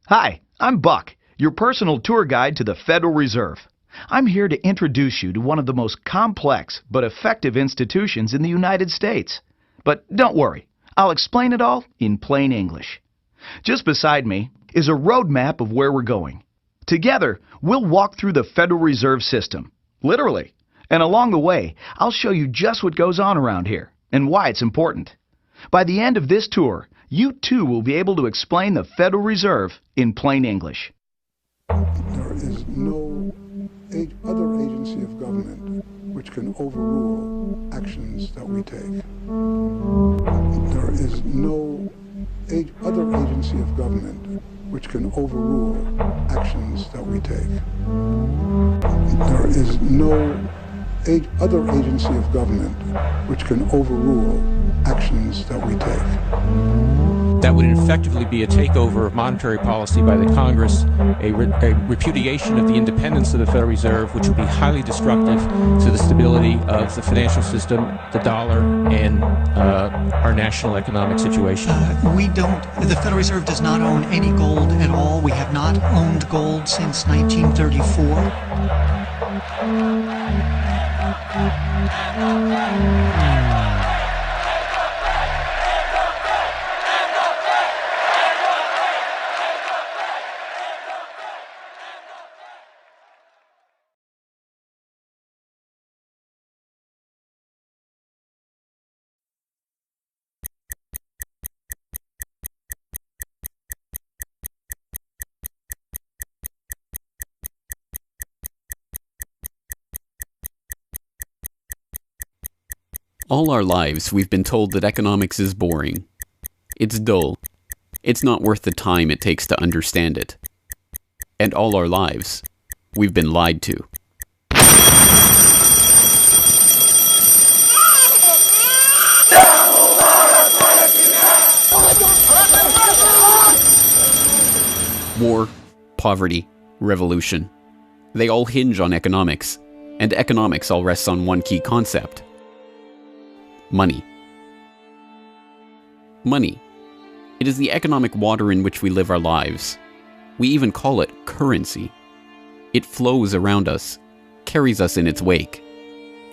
Hi, I'm Buck, your personal tour guide to the Federal Reserve. I'm here to introduce you to one of the most complex but effective institutions in the United States. But don't worry, I'll explain it all in plain English. Just beside me is a roadmap of where we're going. Together, we'll walk through the Federal Reserve System, literally. And along the way, I'll show you just what goes on around here and why it's important. By the end of this tour, you too will be able to explain the Federal Reserve in plain English. There is no other agency of government which can overrule actions that we take. There is no other agency of government which can overrule actions that we take. There is no other agency of government which can overrule actions that we take. That would effectively be a takeover of monetary policy by the Congress, a repudiation of the independence of the Federal Reserve, which would be highly destructive to the stability of the financial system, the dollar, and our national economic situation. The Federal Reserve does not own any gold at all. We have not owned gold since 1934. All our lives, we've been told that economics is boring. It's dull. It's not worth the time it takes to understand it. And all our lives, we've been lied to. War, poverty, revolution. They all hinge on economics, and economics all rests on one key concept. Money. Money. It is the economic water in which we live our lives. We even call it currency. It flows around us, carries us in its wake,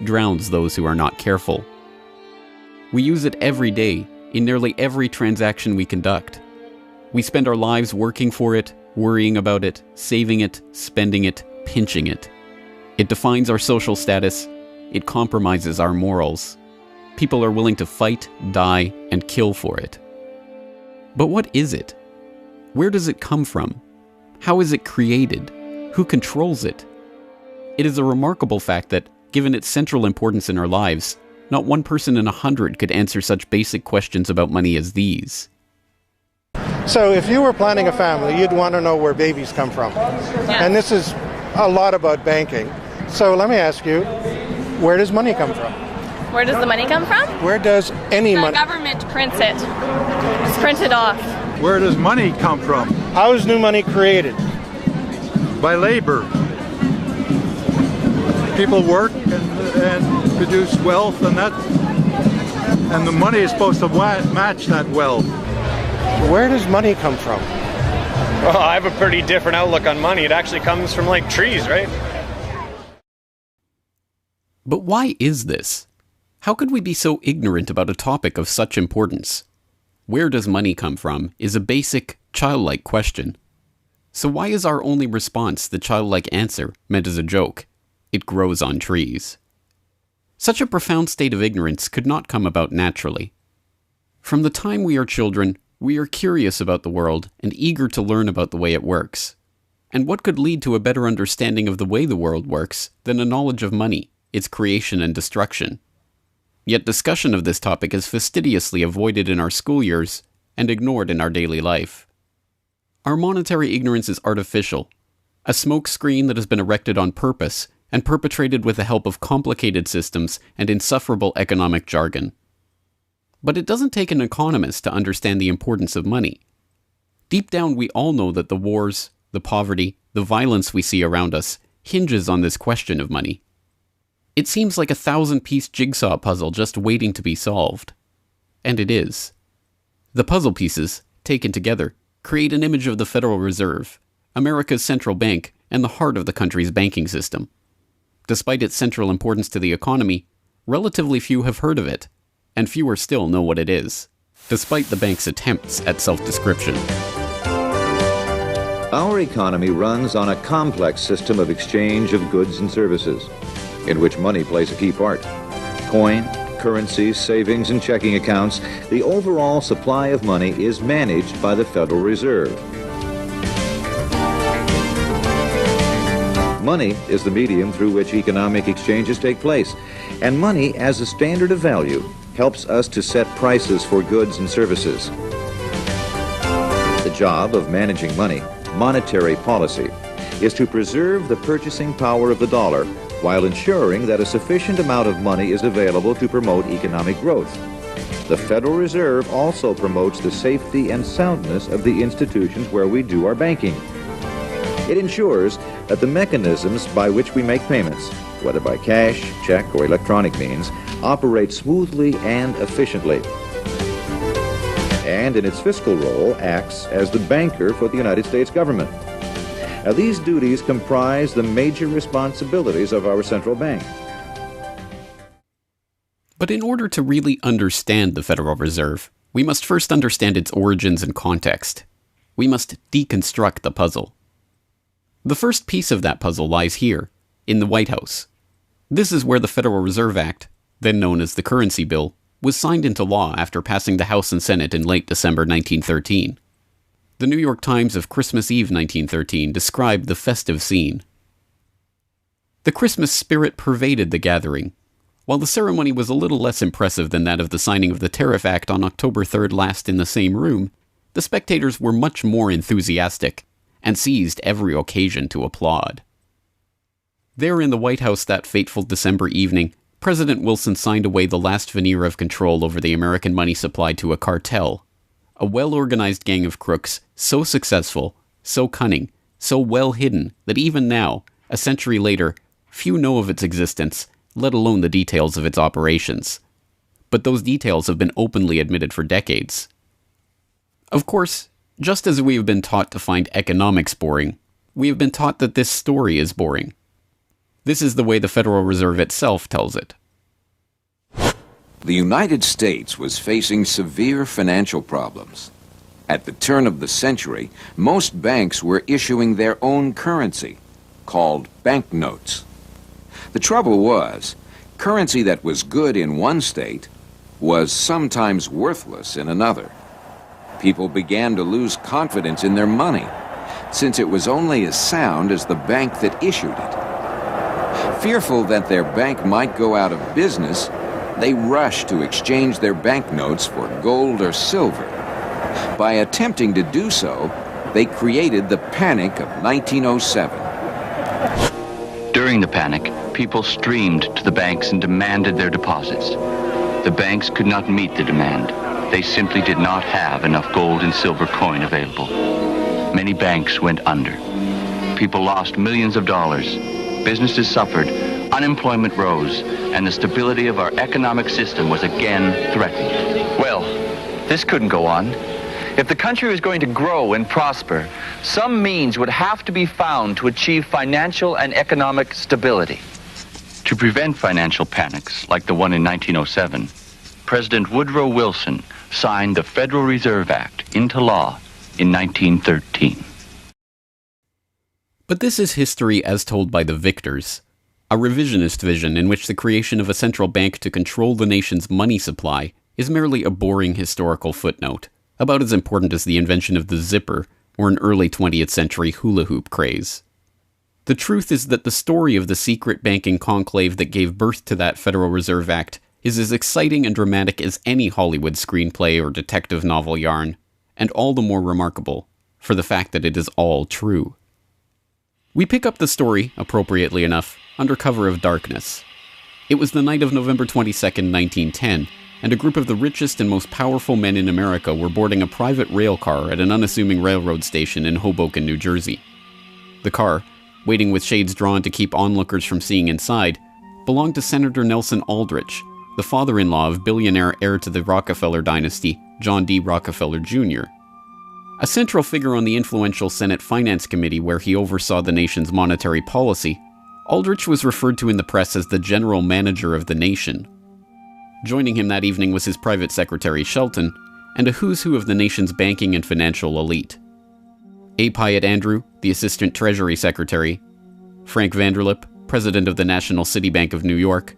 drowns those who are not careful. We use it every day, in nearly every transaction we conduct. We spend our lives working for it, worrying about it, saving it, spending it, pinching it. It defines our social status. It compromises our morals. People are willing to fight, die, and kill for it. But what is it? Where does it come from? How is it created? Who controls it? It is a remarkable fact that, given its central importance in our lives, not one person in 100 could answer such basic questions about money as these. So if you were planning a family, you'd want to know where babies come from. Yeah. And this is a lot about banking. So let me ask you, where does money come from? Where does the money come from? Where does any money? The government prints it. It's printed off. Where does money come from? How is new money created? By labor. People work and produce wealth, and the money is supposed to match that wealth. Where does money come from? Well, I have a pretty different outlook on money. It actually comes from like trees, right? But why is this? How could we be so ignorant about a topic of such importance? Where does money come from is a basic, childlike question. So why is our only response the childlike answer meant as a joke? It grows on trees. Such a profound state of ignorance could not come about naturally. From the time we are children, we are curious about the world and eager to learn about the way it works. And what could lead to a better understanding of the way the world works than a knowledge of money, its creation and destruction? Yet discussion of this topic is fastidiously avoided in our school years and ignored in our daily life. Our monetary ignorance is artificial, a smokescreen that has been erected on purpose and perpetrated with the help of complicated systems and insufferable economic jargon. But it doesn't take an economist to understand the importance of money. Deep down, we all know that the wars, the poverty, the violence we see around us hinges on this question of money. It seems like a 1,000-piece jigsaw puzzle just waiting to be solved. And it is. The puzzle pieces, taken together, create an image of the Federal Reserve, America's central bank and the heart of the country's banking system. Despite its central importance to the economy, relatively few have heard of it, and fewer still know what it is, despite the bank's attempts at self-description. Our economy runs on a complex system of exchange of goods and services, in which money plays a key part. Coin, currencies, savings, and checking accounts, the overall supply of money is managed by the Federal Reserve. Money is the medium through which economic exchanges take place, and money as a standard of value helps us to set prices for goods and services. The job of managing money, monetary policy, is to preserve the purchasing power of the dollar while ensuring that a sufficient amount of money is available to promote economic growth. The Federal Reserve also promotes the safety and soundness of the institutions where we do our banking. It ensures that the mechanisms by which we make payments, whether by cash, check, or electronic means, operate smoothly and efficiently. And in its fiscal role, acts as the banker for the United States government. Now, these duties comprise the major responsibilities of our central bank. But in order to really understand the Federal Reserve, we must first understand its origins and context. We must deconstruct the puzzle. The first piece of that puzzle lies here, in the White House. This is where the Federal Reserve Act, then known as the Currency Bill, was signed into law after passing the House and Senate in late December 1913. The New York Times of Christmas Eve 1913 described the festive scene. The Christmas spirit pervaded the gathering. While the ceremony was a little less impressive than that of the signing of the Tariff Act on October 3rd last in the same room, the spectators were much more enthusiastic and seized every occasion to applaud. There in the White House that fateful December evening, President Wilson signed away the last veneer of control over the American money supply to a cartel, a well-organized gang of crooks so successful, so cunning, so well hidden that even now, a century later, few know of its existence, let alone the details of its operations. But those details have been openly admitted for decades. Of course, just as we have been taught to find economics boring, we have been taught that this story is boring. This is the way the Federal Reserve itself tells it. The United States was facing severe financial problems. At the turn of the century, most banks were issuing their own currency, called banknotes. The trouble was, currency that was good in one state was sometimes worthless in another. People began to lose confidence in their money, since it was only as sound as the bank that issued it. Fearful that their bank might go out of business, they rushed to exchange their banknotes for gold or silver. By attempting to do so, they created the Panic of 1907. During the panic, people streamed to the banks and demanded their deposits. The banks could not meet the demand. They simply did not have enough gold and silver coin available. Many banks went under. People lost millions of dollars. Businesses suffered, unemployment rose, and the stability of our economic system was again threatened. Well, this couldn't go on. If the country was going to grow and prosper, some means would have to be found to achieve financial and economic stability. To prevent financial panics like the one in 1907, President Woodrow Wilson signed the Federal Reserve Act into law in 1913. But this is history as told by the victors, a revisionist vision in which the creation of a central bank to control the nation's money supply is merely a boring historical footnote, about as important as the invention of the zipper or an early 20th century hula hoop craze. The truth is that the story of the secret banking conclave that gave birth to that Federal Reserve Act is as exciting and dramatic as any Hollywood screenplay or detective novel yarn, and all the more remarkable for the fact that it is all true. We pick up the story, appropriately enough, under cover of darkness. It was the night of November 22nd, 1910, and a group of the richest and most powerful men in America were boarding a private rail car at an unassuming railroad station in Hoboken, New Jersey. The car, waiting with shades drawn to keep onlookers from seeing inside, belonged to Senator Nelson Aldrich, the father-in-law of billionaire heir to the Rockefeller dynasty, John D. Rockefeller Jr. A central figure on the influential Senate Finance Committee where he oversaw the nation's monetary policy, Aldrich was referred to in the press as the general manager of the nation. Joining him that evening was his private secretary Shelton, and a who's who of the nation's banking and financial elite. A. Pyatt Andrew, the Assistant Treasury Secretary, Frank Vanderlip, President of the National City Bank of New York,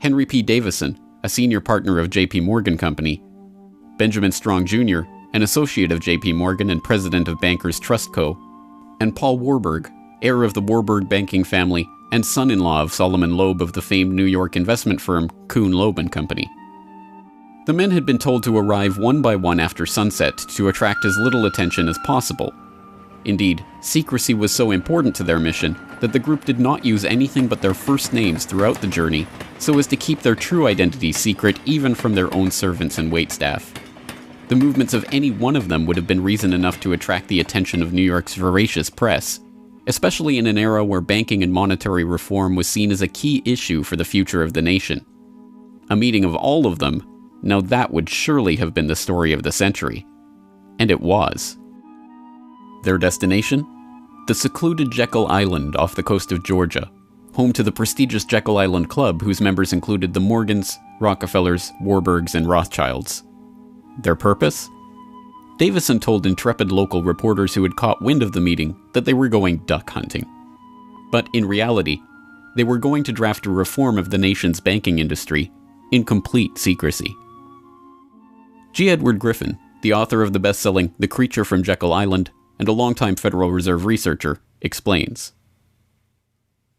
Henry P. Davison, a senior partner of J.P. Morgan Company, Benjamin Strong Jr., an associate of J.P. Morgan and president of Bankers Trust Co., and Paul Warburg, heir of the Warburg banking family and son-in-law of Solomon Loeb of the famed New York investment firm Kuhn Loeb and Company. The men had been told to arrive one by one after sunset to attract as little attention as possible. Indeed, secrecy was so important to their mission that the group did not use anything but their first names throughout the journey so as to keep their true identities secret even from their own servants and waitstaff. The movements of any one of them would have been reason enough to attract the attention of New York's voracious press, especially in an era where banking and monetary reform was seen as a key issue for the future of the nation. A meeting of all of them, now that would surely have been the story of the century. And it was. Their destination? The secluded Jekyll Island off the coast of Georgia, home to the prestigious Jekyll Island Club whose members included the Morgans, Rockefellers, Warburgs, and Rothschilds. Their purpose? Davison told intrepid local reporters who had caught wind of the meeting that they were going duck hunting. But in reality, they were going to draft a reform of the nation's banking industry in complete secrecy. G. Edward Griffin, the author of the best-selling The Creature from Jekyll Island and a longtime Federal Reserve researcher, explains.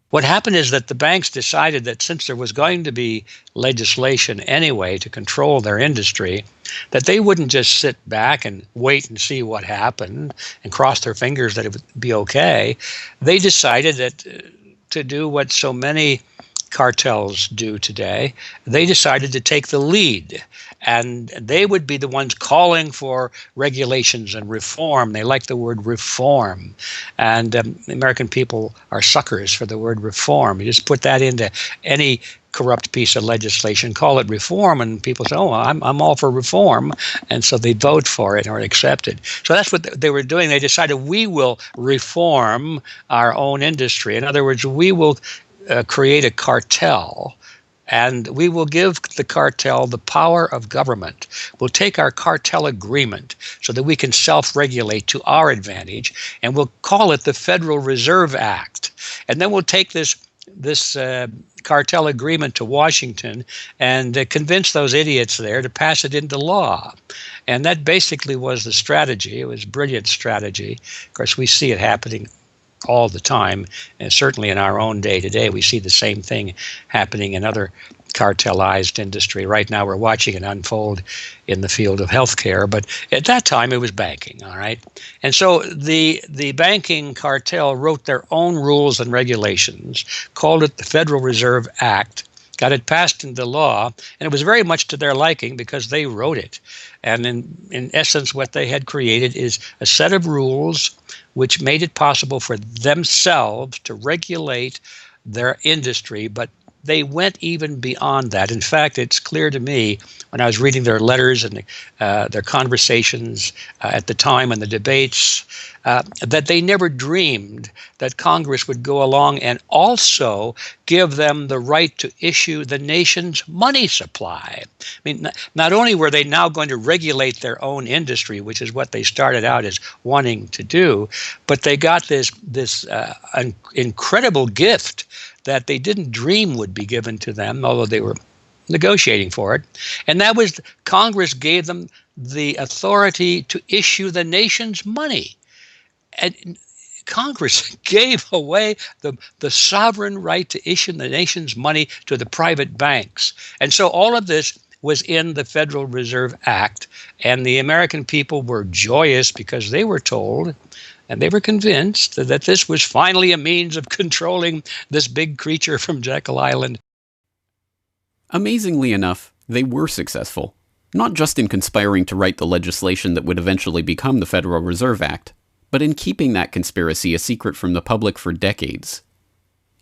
What happened is that the banks decided that since there was going to be legislation anyway to control their industry, that they wouldn't just sit back and wait and see what happened and cross their fingers that it would be okay. They decided that to do what so many cartels do today, they decided to take the lead. And they would be the ones calling for regulations and reform. They like the word reform. And the American people are suckers for the word reform. You just put that into any corrupt piece of legislation, call it reform, and people say, oh, I'm all for reform. And so they vote for it or accept it. So that's what they were doing. They decided we will reform our own industry. In other words, we will create a cartel, and we will give the cartel the power of government. We'll take our cartel agreement so that we can self-regulate to our advantage, and we'll call it the Federal Reserve Act. And then we'll take this cartel agreement to Washington and convince those idiots there to pass it into law. And that basically was the strategy. It was a brilliant strategy. Of course, we see it happening all the time, and certainly in our own day today, we see the same thing happening in other cartelized industry. Right now, we're watching it unfold in the field of healthcare, but at that time, it was banking, all right? And so the banking cartel wrote their own rules and regulations, called it the Federal Reserve Act, got it passed into law, and it was very much to their liking because they wrote it. And in essence, what they had created is a set of rules which made it possible for themselves to regulate their industry, but they went even beyond that. In fact, it's clear to me when I was reading their letters and their conversations at the time and the debates that they never dreamed that Congress would go along and also give them the right to issue the nation's money supply. I mean, not only were they now going to regulate their own industry, which is what they started out as wanting to do, but they got this incredible gift that they didn't dream would be given to them, although they were negotiating for it. And that was Congress gave them the authority to issue the nation's money. And Congress gave away the sovereign right to issue the nation's money to the private banks. And so all of this was in the Federal Reserve Act, and the American people were joyous because they were told and they were convinced that this was finally a means of controlling this big creature from Jekyll Island. Amazingly enough, they were successful, not just in conspiring to write the legislation that would eventually become the Federal Reserve Act, but in keeping that conspiracy a secret from the public for decades.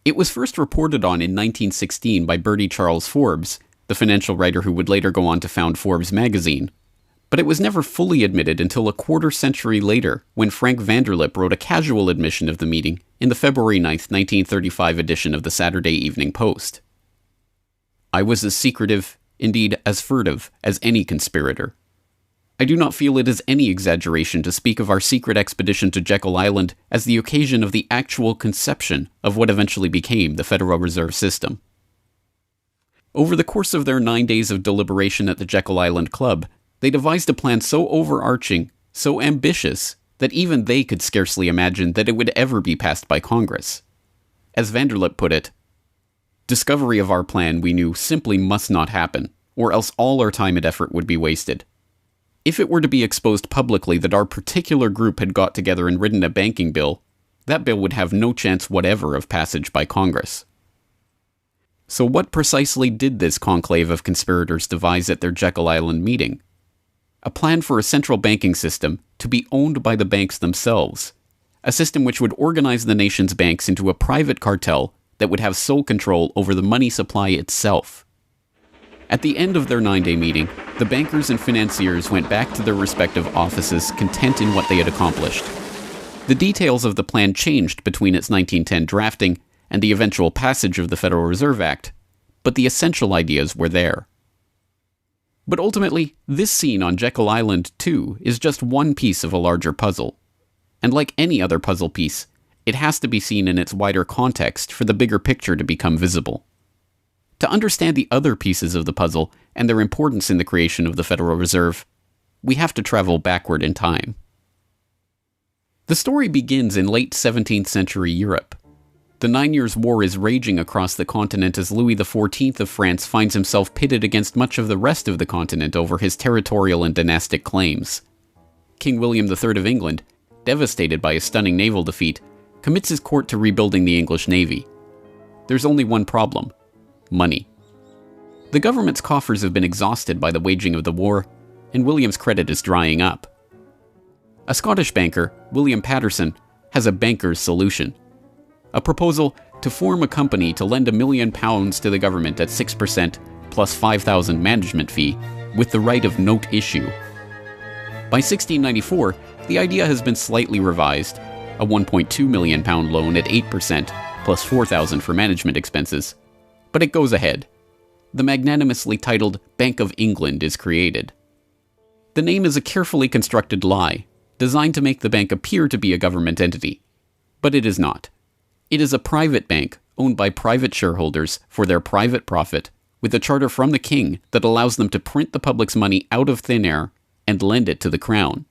It was first reported on in 1916 by Bertie Charles Forbes, the financial writer who would later go on to found Forbes magazine. But it was never fully admitted until a quarter century later, when Frank Vanderlip wrote a casual admission of the meeting in the February 9th, 1935 edition of the Saturday Evening Post. I was as secretive, indeed as furtive, as any conspirator. I do not feel it is any exaggeration to speak of our secret expedition to Jekyll Island as the occasion of the actual conception of what eventually became the Federal Reserve System. Over the course of their 9 days of deliberation at the Jekyll Island Club, they devised a plan so overarching, so ambitious, that even they could scarcely imagine that it would ever be passed by Congress. As Vanderlip put it, discovery of our plan, we knew, simply must not happen, or else all our time and effort would be wasted. If it were to be exposed publicly that our particular group had got together and written a banking bill, that bill would have no chance whatever of passage by Congress. So what precisely did this conclave of conspirators devise at their Jekyll Island meeting? A plan for a central banking system to be owned by the banks themselves, a system which would organize the nation's banks into a private cartel that would have sole control over the money supply itself. At the end of their 9-day meeting, the bankers and financiers went back to their respective offices content in what they had accomplished. The details of the plan changed between its 1910 drafting and the eventual passage of the Federal Reserve Act, but the essential ideas were there. But ultimately, this scene on Jekyll Island, too, is just one piece of a larger puzzle. And like any other puzzle piece, it has to be seen in its wider context for the bigger picture to become visible. To understand the other pieces of the puzzle and their importance in the creation of the Federal Reserve, we have to travel backward in time. The story begins in late 17th century Europe. The 9 Years' War is raging across the continent as Louis XIV of France finds himself pitted against much of the rest of the continent over his territorial and dynastic claims. King William III of England, devastated by a stunning naval defeat, commits his court to rebuilding the English navy. There's only one problem: money. The government's coffers have been exhausted by the waging of the war, and William's credit is drying up. A Scottish banker, William Patterson, has a banker's solution. A proposal to form a company to lend £1 million to the government at 6% plus £5,000 management fee, with the right of note issue. By 1694, the idea has been slightly revised, a £1.2 million loan at 8% plus £4,000 for management expenses, but it goes ahead. The magnanimously titled Bank of England is created. The name is a carefully constructed lie, designed to make the bank appear to be a government entity, but it is not. It is a private bank owned by private shareholders for their private profit, with a charter from the king that allows them to print the public's money out of thin air and lend it to the crown.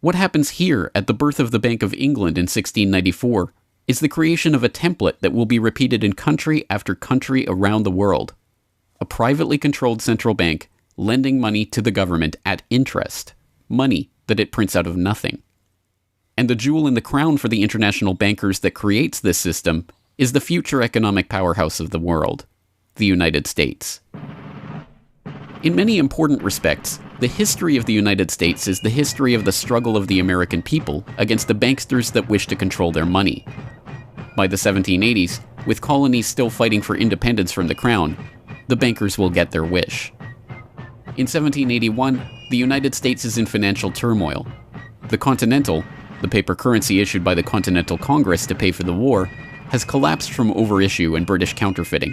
What happens here at the birth of the Bank of England in 1694 is the creation of a template that will be repeated in country after country around the world. A privately controlled central bank lending money to the government at interest, money that it prints out of nothing. And the jewel in the crown for the international bankers that creates this system is the future economic powerhouse of the world, the United States. In many important respects, the history of the United States is the history of the struggle of the American people against the banksters that wish to control their money. By the 1780s, with colonies still fighting for independence from the crown, the bankers will get their wish. In 1781, the United States is in financial turmoil. The Continental, the paper currency issued by the Continental Congress to pay for the war, has collapsed from overissue and British counterfeiting.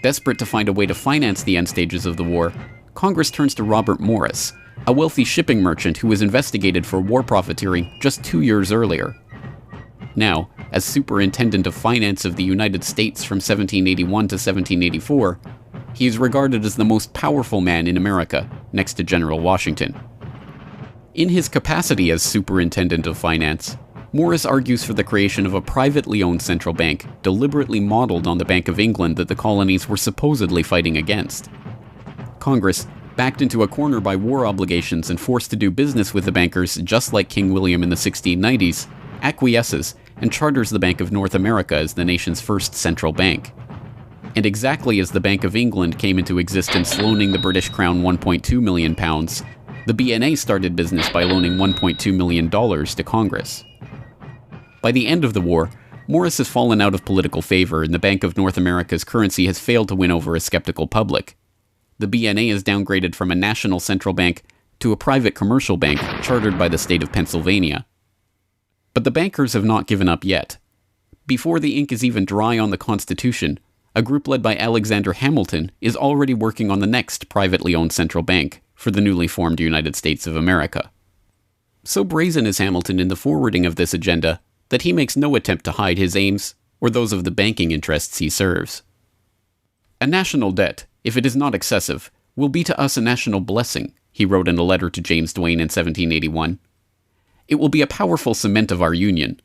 Desperate to find a way to finance the end stages of the war, Congress turns to Robert Morris, a wealthy shipping merchant who was investigated for war profiteering just 2 years earlier. Now, as Superintendent of Finance of the United States from 1781 to 1784, he is regarded as the most powerful man in America, next to General Washington. In his capacity as Superintendent of Finance, Morris argues for the creation of a privately owned central bank deliberately modeled on the Bank of England that the colonies were supposedly fighting against. Congress, backed into a corner by war obligations and forced to do business with the bankers just like King William in the 1690s, acquiesces and charters the Bank of North America as the nation's first central bank. And exactly as the Bank of England came into existence loaning the British Crown £1.2 million, the BNA started business by loaning $1.2 million to Congress. By the end of the war, Morris has fallen out of political favor and the Bank of North America's currency has failed to win over a skeptical public. the BNA is downgraded from a national central bank to a private commercial bank chartered by the state of Pennsylvania. But the bankers have not given up yet. Before the ink is even dry on the Constitution, a group led by Alexander Hamilton is already working on the next privately owned central bank for the newly formed United States of America. So brazen is Hamilton in the forwarding of this agenda that he makes no attempt to hide his aims or those of the banking interests he serves. "A national debt, if it is not excessive, will be to us a national blessing," he wrote in a letter to James Duane in 1781. "It will be a powerful cement of our Union.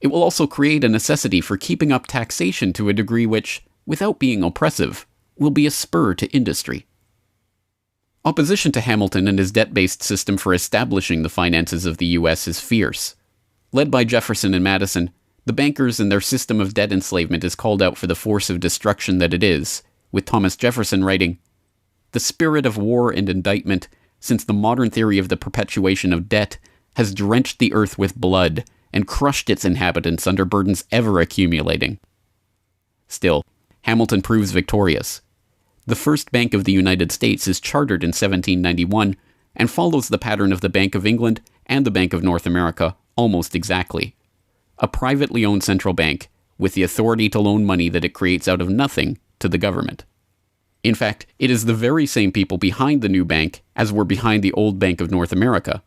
It will also create a necessity for keeping up taxation to a degree which, without being oppressive, will be a spur to industry." Opposition to Hamilton and his debt-based system for establishing the finances of the U.S. is fierce. Led by Jefferson and Madison, the bankers and their system of debt enslavement is called out for the force of destruction that it is, with Thomas Jefferson writing, "The spirit of war and indictment, since the modern theory of the perpetuation of debt, has drenched the earth with blood and crushed its inhabitants under burdens ever accumulating." Still, Hamilton proves victorious. The first Bank of the United States is chartered in 1791 and follows the pattern of the Bank of England and the Bank of North America almost exactly. A privately owned central bank with the authority to loan money that it creates out of nothing to the government. In fact, it is the very same people behind the new bank as were behind the old Bank of North America.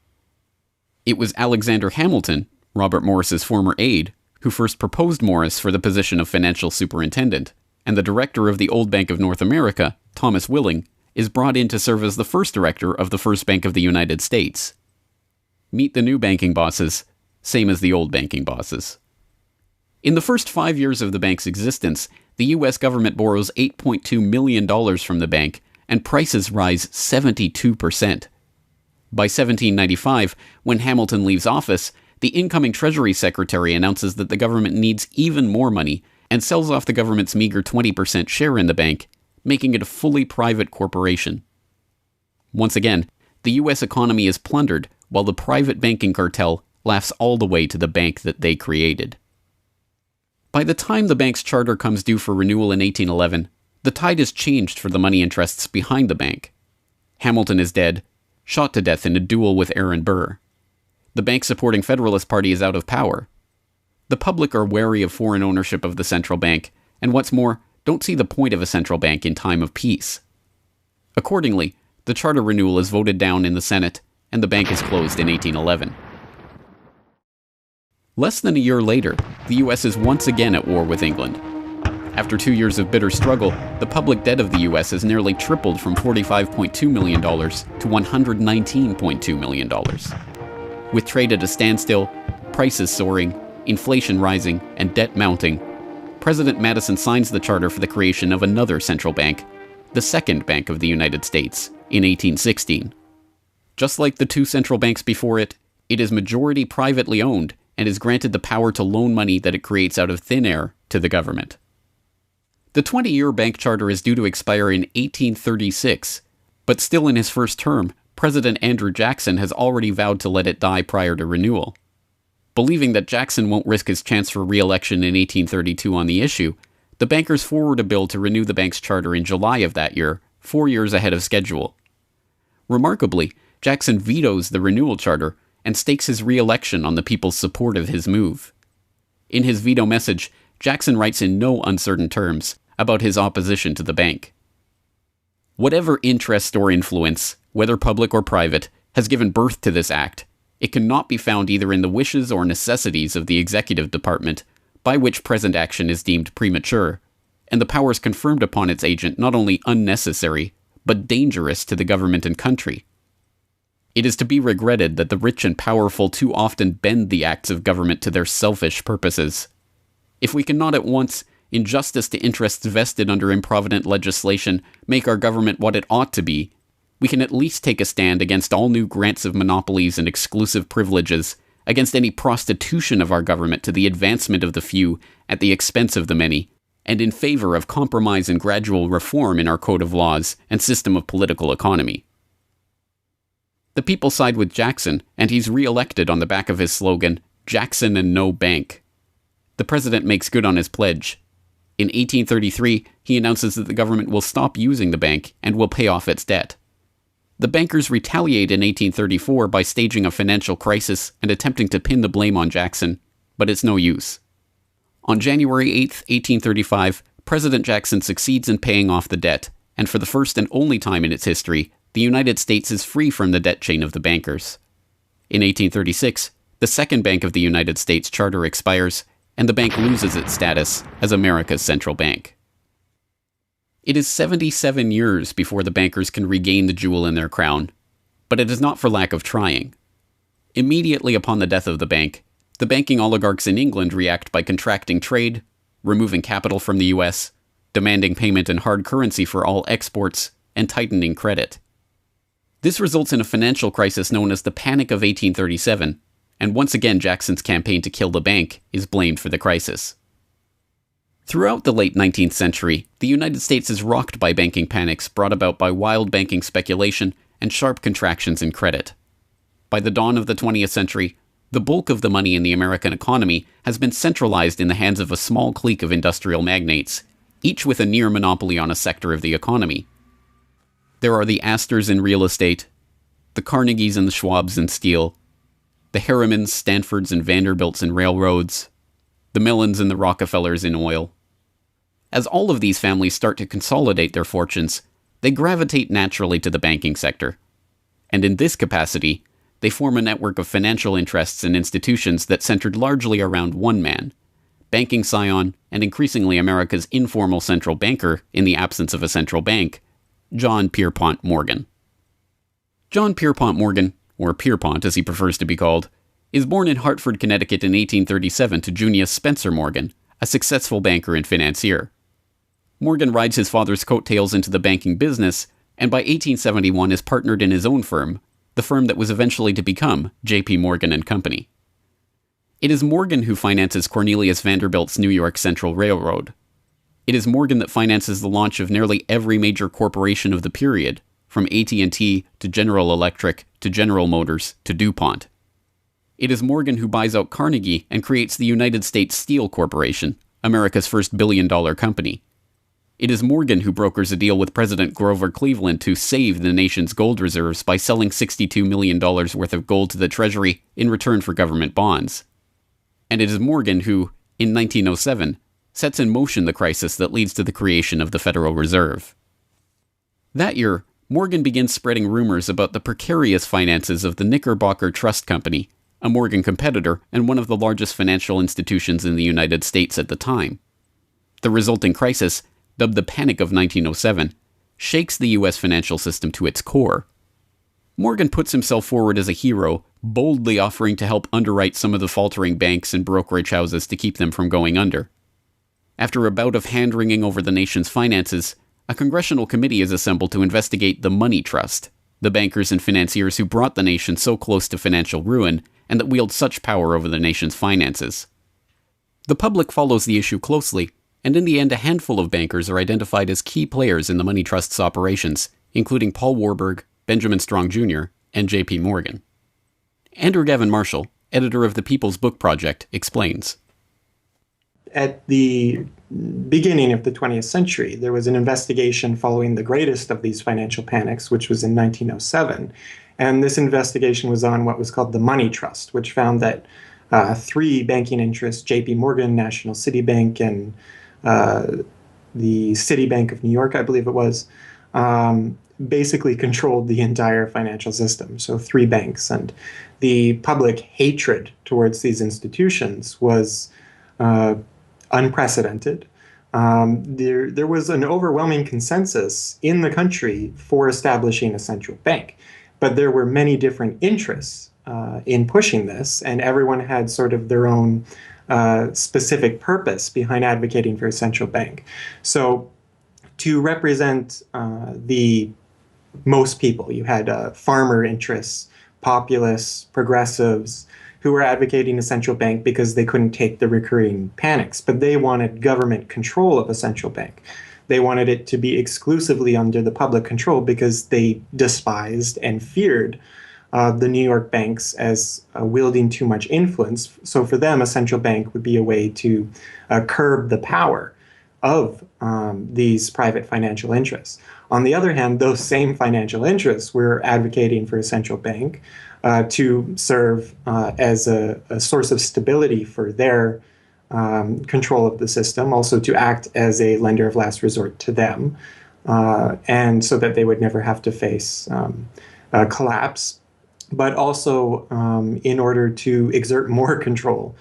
It was Alexander Hamilton, Robert Morris's former aide, who first proposed Morris for the position of financial superintendent, and the director of the old Bank of North America, Thomas Willing, is brought in to serve as the first director of the First Bank of the United States. Meet the new banking bosses, same as the old banking bosses. In the first 5 years of the bank's existence, the U.S. government borrows $8.2 million from the bank, and prices rise 72%. By 1795, when Hamilton leaves office, the incoming Treasury Secretary announces that the government needs even more money and sells off the government's meager 20% share in the bank, making it a fully private corporation. Once again, the U.S. economy is plundered while the private banking cartel laughs all the way to the bank that they created. By the time the bank's charter comes due for renewal in 1811, the tide has changed for the money interests behind the bank. Hamilton is dead, shot to death in a duel with Aaron Burr. The bank-supporting Federalist Party is out of power. The public are wary of foreign ownership of the central bank, and what's more, don't see the point of a central bank in time of peace. Accordingly, the charter renewal is voted down in the Senate, and the bank is closed in 1811. Less than a year later, the U.S. is once again at war with England. After 2 years of bitter struggle, the public debt of the U.S. has nearly tripled from $45.2 million to $119.2 million. With trade at a standstill, prices soaring, inflation rising, and debt mounting, President Madison signs the charter for the creation of another central bank, the Second Bank of the United States, in 1816. Just like the two central banks before it, it is majority privately owned and is granted the power to loan money that it creates out of thin air to the government. The 20-year bank charter is due to expire in 1836, but still in his first term, President Andrew Jackson has already vowed to let it die prior to renewal. Believing that Jackson won't risk his chance for re-election in 1832 on the issue, the bankers forward a bill to renew the bank's charter in July of that year, 4 years ahead of schedule. Remarkably, Jackson vetoes the renewal charter and stakes his re-election on the people's support of his move. In his veto message, Jackson writes in no uncertain terms about his opposition to the bank. Whatever interest or influence, whether public or private, has given birth to this act, it cannot be found either in the wishes or necessities of the executive department, by which present action is deemed premature, and the powers confirmed upon its agent not only unnecessary, but dangerous to the government and country. It is to be regretted that the rich and powerful too often bend the acts of government to their selfish purposes. If we cannot at once, in justice to interests vested under improvident legislation, make our government what it ought to be, we can at least take a stand against all new grants of monopolies and exclusive privileges, against any prostitution of our government to the advancement of the few at the expense of the many, and in favor of compromise and gradual reform in our code of laws and system of political economy. The people side with Jackson, and he's re-elected on the back of his slogan, "Jackson and no bank." The president makes good on his pledge. In 1833, he announces that the government will stop using the bank and will pay off its debt. The bankers retaliate in 1834 by staging a financial crisis and attempting to pin the blame on Jackson, but it's no use. On January 8, 1835, President Jackson succeeds in paying off the debt, and for the first and only time in its history, the United States is free from the debt chain of the bankers. In 1836, the Second Bank of the United States charter expires, and the bank loses its status as America's central bank. It is 77 years before the bankers can regain the jewel in their crown, but it is not for lack of trying. Immediately upon the death of the bank, the banking oligarchs in England react by contracting trade, removing capital from the US, demanding payment in hard currency for all exports, and tightening credit. This results in a financial crisis known as the Panic of 1837, and once again Jackson's campaign to kill the bank is blamed for the crisis. Throughout the late 19th century, the United States is rocked by banking panics brought about by wild banking speculation and sharp contractions in credit. By the dawn of the 20th century, the bulk of the money in the American economy has been centralized in the hands of a small clique of industrial magnates, each with a near monopoly on a sector of the economy. There are the Astors in real estate, the Carnegies and the Schwabs in steel, the Harrimans, Stanfords, and Vanderbilts in railroads, the Mellons and the Rockefellers in oil. As all of these families start to consolidate their fortunes, they gravitate naturally to the banking sector. And in this capacity, they form a network of financial interests and institutions that centered largely around one man, banking scion and increasingly America's informal central banker in the absence of a central bank, John Pierpont Morgan. John Pierpont Morgan, or Pierpont as he prefers to be called, is born in Hartford, Connecticut in 1837 to Junius Spencer Morgan, a successful banker and financier. Morgan rides his father's coattails into the banking business, and by 1871 is partnered in his own firm, the firm that was eventually to become J.P. Morgan and Company. It is Morgan who finances Cornelius Vanderbilt's New York Central Railroad. It is Morgan that finances the launch of nearly every major corporation of the period, from AT&T to General Electric to General Motors to DuPont. It is Morgan who buys out Carnegie and creates the United States Steel Corporation, America's first billion-dollar company. It is Morgan who brokers a deal with President Grover Cleveland to save the nation's gold reserves by selling $62 million worth of gold to the Treasury in return for government bonds. And it is Morgan who, in 1907, sets in motion the crisis that leads to the creation of the Federal Reserve. That year, Morgan begins spreading rumors about the precarious finances of the Knickerbocker Trust Company, a Morgan competitor and one of the largest financial institutions in the United States at the time. The resulting crisis, dubbed the Panic of 1907, shakes the U.S. financial system to its core. Morgan puts himself forward as a hero, boldly offering to help underwrite some of the faltering banks and brokerage houses to keep them from going under. After a bout of hand-wringing over the nation's finances, a congressional committee is assembled to investigate the Money Trust, the bankers and financiers who brought the nation so close to financial ruin and that wield such power over the nation's finances. The public follows the issue closely, and in the end a handful of bankers are identified as key players in the Money Trust's operations, including Paul Warburg, Benjamin Strong Jr., and J.P. Morgan. Andrew Gavin Marshall, editor of the People's Book Project, explains. At the beginning of the 20th century, there was an investigation following the greatest of these financial panics, which was in 1907. And this investigation was on what was called the Money Trust, which found that three banking interests, J.P. Morgan, National City Bank, and the Citibank of New York, I believe it was, basically controlled the entire financial system. So three banks. And the public hatred towards these institutions was unprecedented. There was an overwhelming consensus in the country for establishing a central bank. But there were many different interests in pushing this, and everyone had sort of their own specific purpose behind advocating for a central bank. So to represent the most people, you had farmer interests, populists, progressives, who were advocating a central bank because they couldn't take the recurring panics, but they wanted government control of a central bank. They wanted it to be exclusively under the public control because they despised and feared the New York banks as wielding too much influence. So for them, a central bank would be a way to curb the power of these private financial interests. On the other hand, those same financial interests were advocating for a central bank to serve as a source of stability for their control of the system, also to act as a lender of last resort to them, and so that they would never have to face collapse, but also in order to exert more control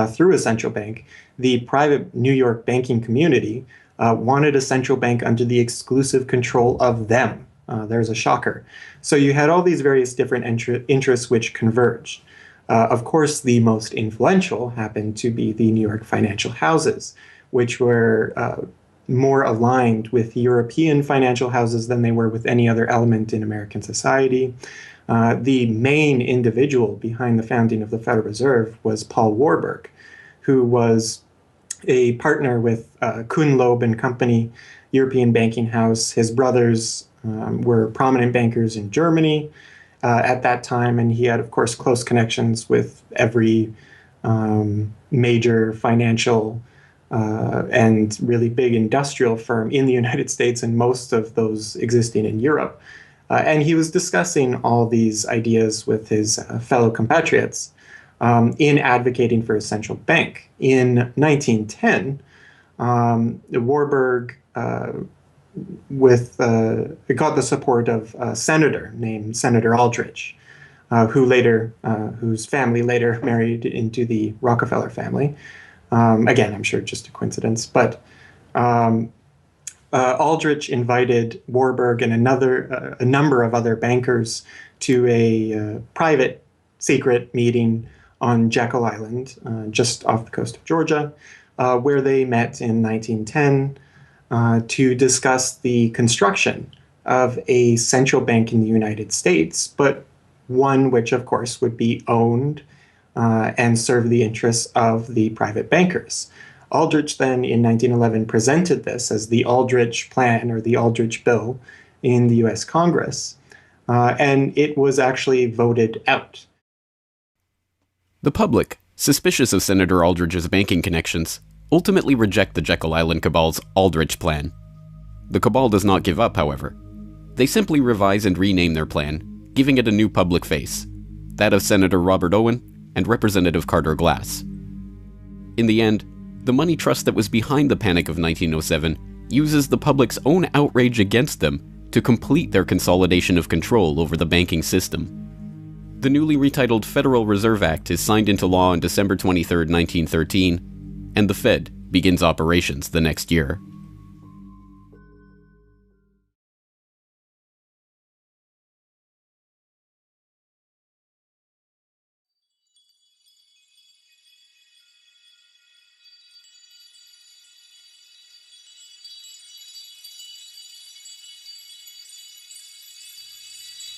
through a central bank. The private New York banking community wanted a central bank under the exclusive control of them. There's a shocker. So you had all these various different interests which converged. Of course, the most influential happened to be the New York financial houses, which were more aligned with European financial houses than they were with any other element in American society. The main individual behind the founding of the Federal Reserve was Paul Warburg, who was a partner with Kuhn, Loeb and Company, European banking house. His brothers were prominent bankers in Germany at that time, and he had, of course, close connections with every major financial and really big industrial firm in the United States, and most of those existing in Europe. And he was discussing all these ideas with his fellow compatriots in advocating for a central bank. In 1910, Warburg got the support of a senator named Senator Aldrich, whose family later married into the Rockefeller family. Again, I'm sure just a coincidence, but Aldrich invited Warburg and a number of other bankers to a private secret meeting on Jekyll Island, just off the coast of Georgia, where they met in 1910 to discuss the construction of a central bank in the United States, but one which, of course, would be owned and serve the interests of the private bankers. Aldrich then, in 1911, presented this as the Aldrich Plan or the Aldrich Bill in the U.S. Congress, and it was actually voted out. The public, suspicious of Senator Aldrich's banking connections, ultimately reject the Jekyll Island Cabal's Aldrich Plan. The Cabal does not give up, however. They simply revise and rename their plan, giving it a new public face, that of Senator Robert Owen and Representative Carter Glass. In the end, the money trust that was behind the Panic of 1907 uses the public's own outrage against them to complete their consolidation of control over the banking system. The newly retitled Federal Reserve Act is signed into law on December 23, 1913, and the Fed begins operations the next year.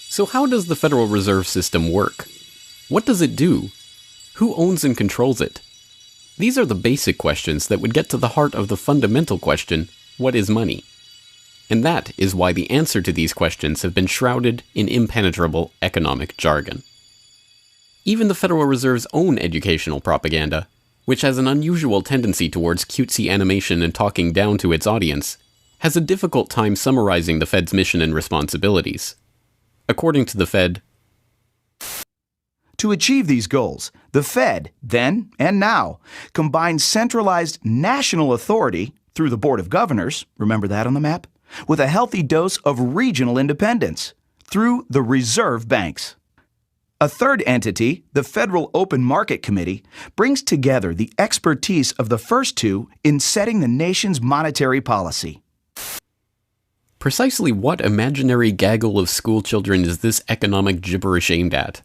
So how does the Federal Reserve System work? What does it do? Who owns and controls it? These are the basic questions that would get to the heart of the fundamental question, what is money? And that is why the answer to these questions have been shrouded in impenetrable economic jargon. Even the Federal Reserve's own educational propaganda, which has an unusual tendency towards cutesy animation and talking down to its audience, has a difficult time summarizing the Fed's mission and responsibilities. According to the Fed, to achieve these goals, the Fed, then and now, combines centralized national authority through the Board of Governors, remember that on the map, with a healthy dose of regional independence through the reserve banks. A third entity, the Federal Open Market Committee, brings together the expertise of the first two in setting the nation's monetary policy. Precisely what imaginary gaggle of schoolchildren is this economic gibberish aimed at?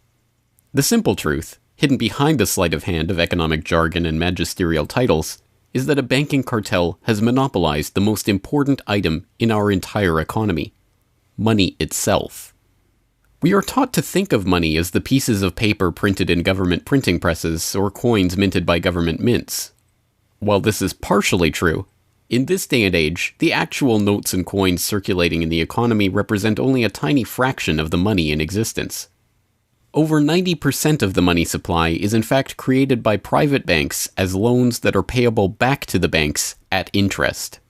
The simple truth, hidden behind the sleight of hand of economic jargon and magisterial titles, is that a banking cartel has monopolized the most important item in our entire economy: money itself. We are taught to think of money as the pieces of paper printed in government printing presses or coins minted by government mints. While this is partially true, in this day and age, the actual notes and coins circulating in the economy represent only a tiny fraction of the money in existence. Over 90% of the money supply is in fact created by private banks as loans that are payable back to the banks at interest.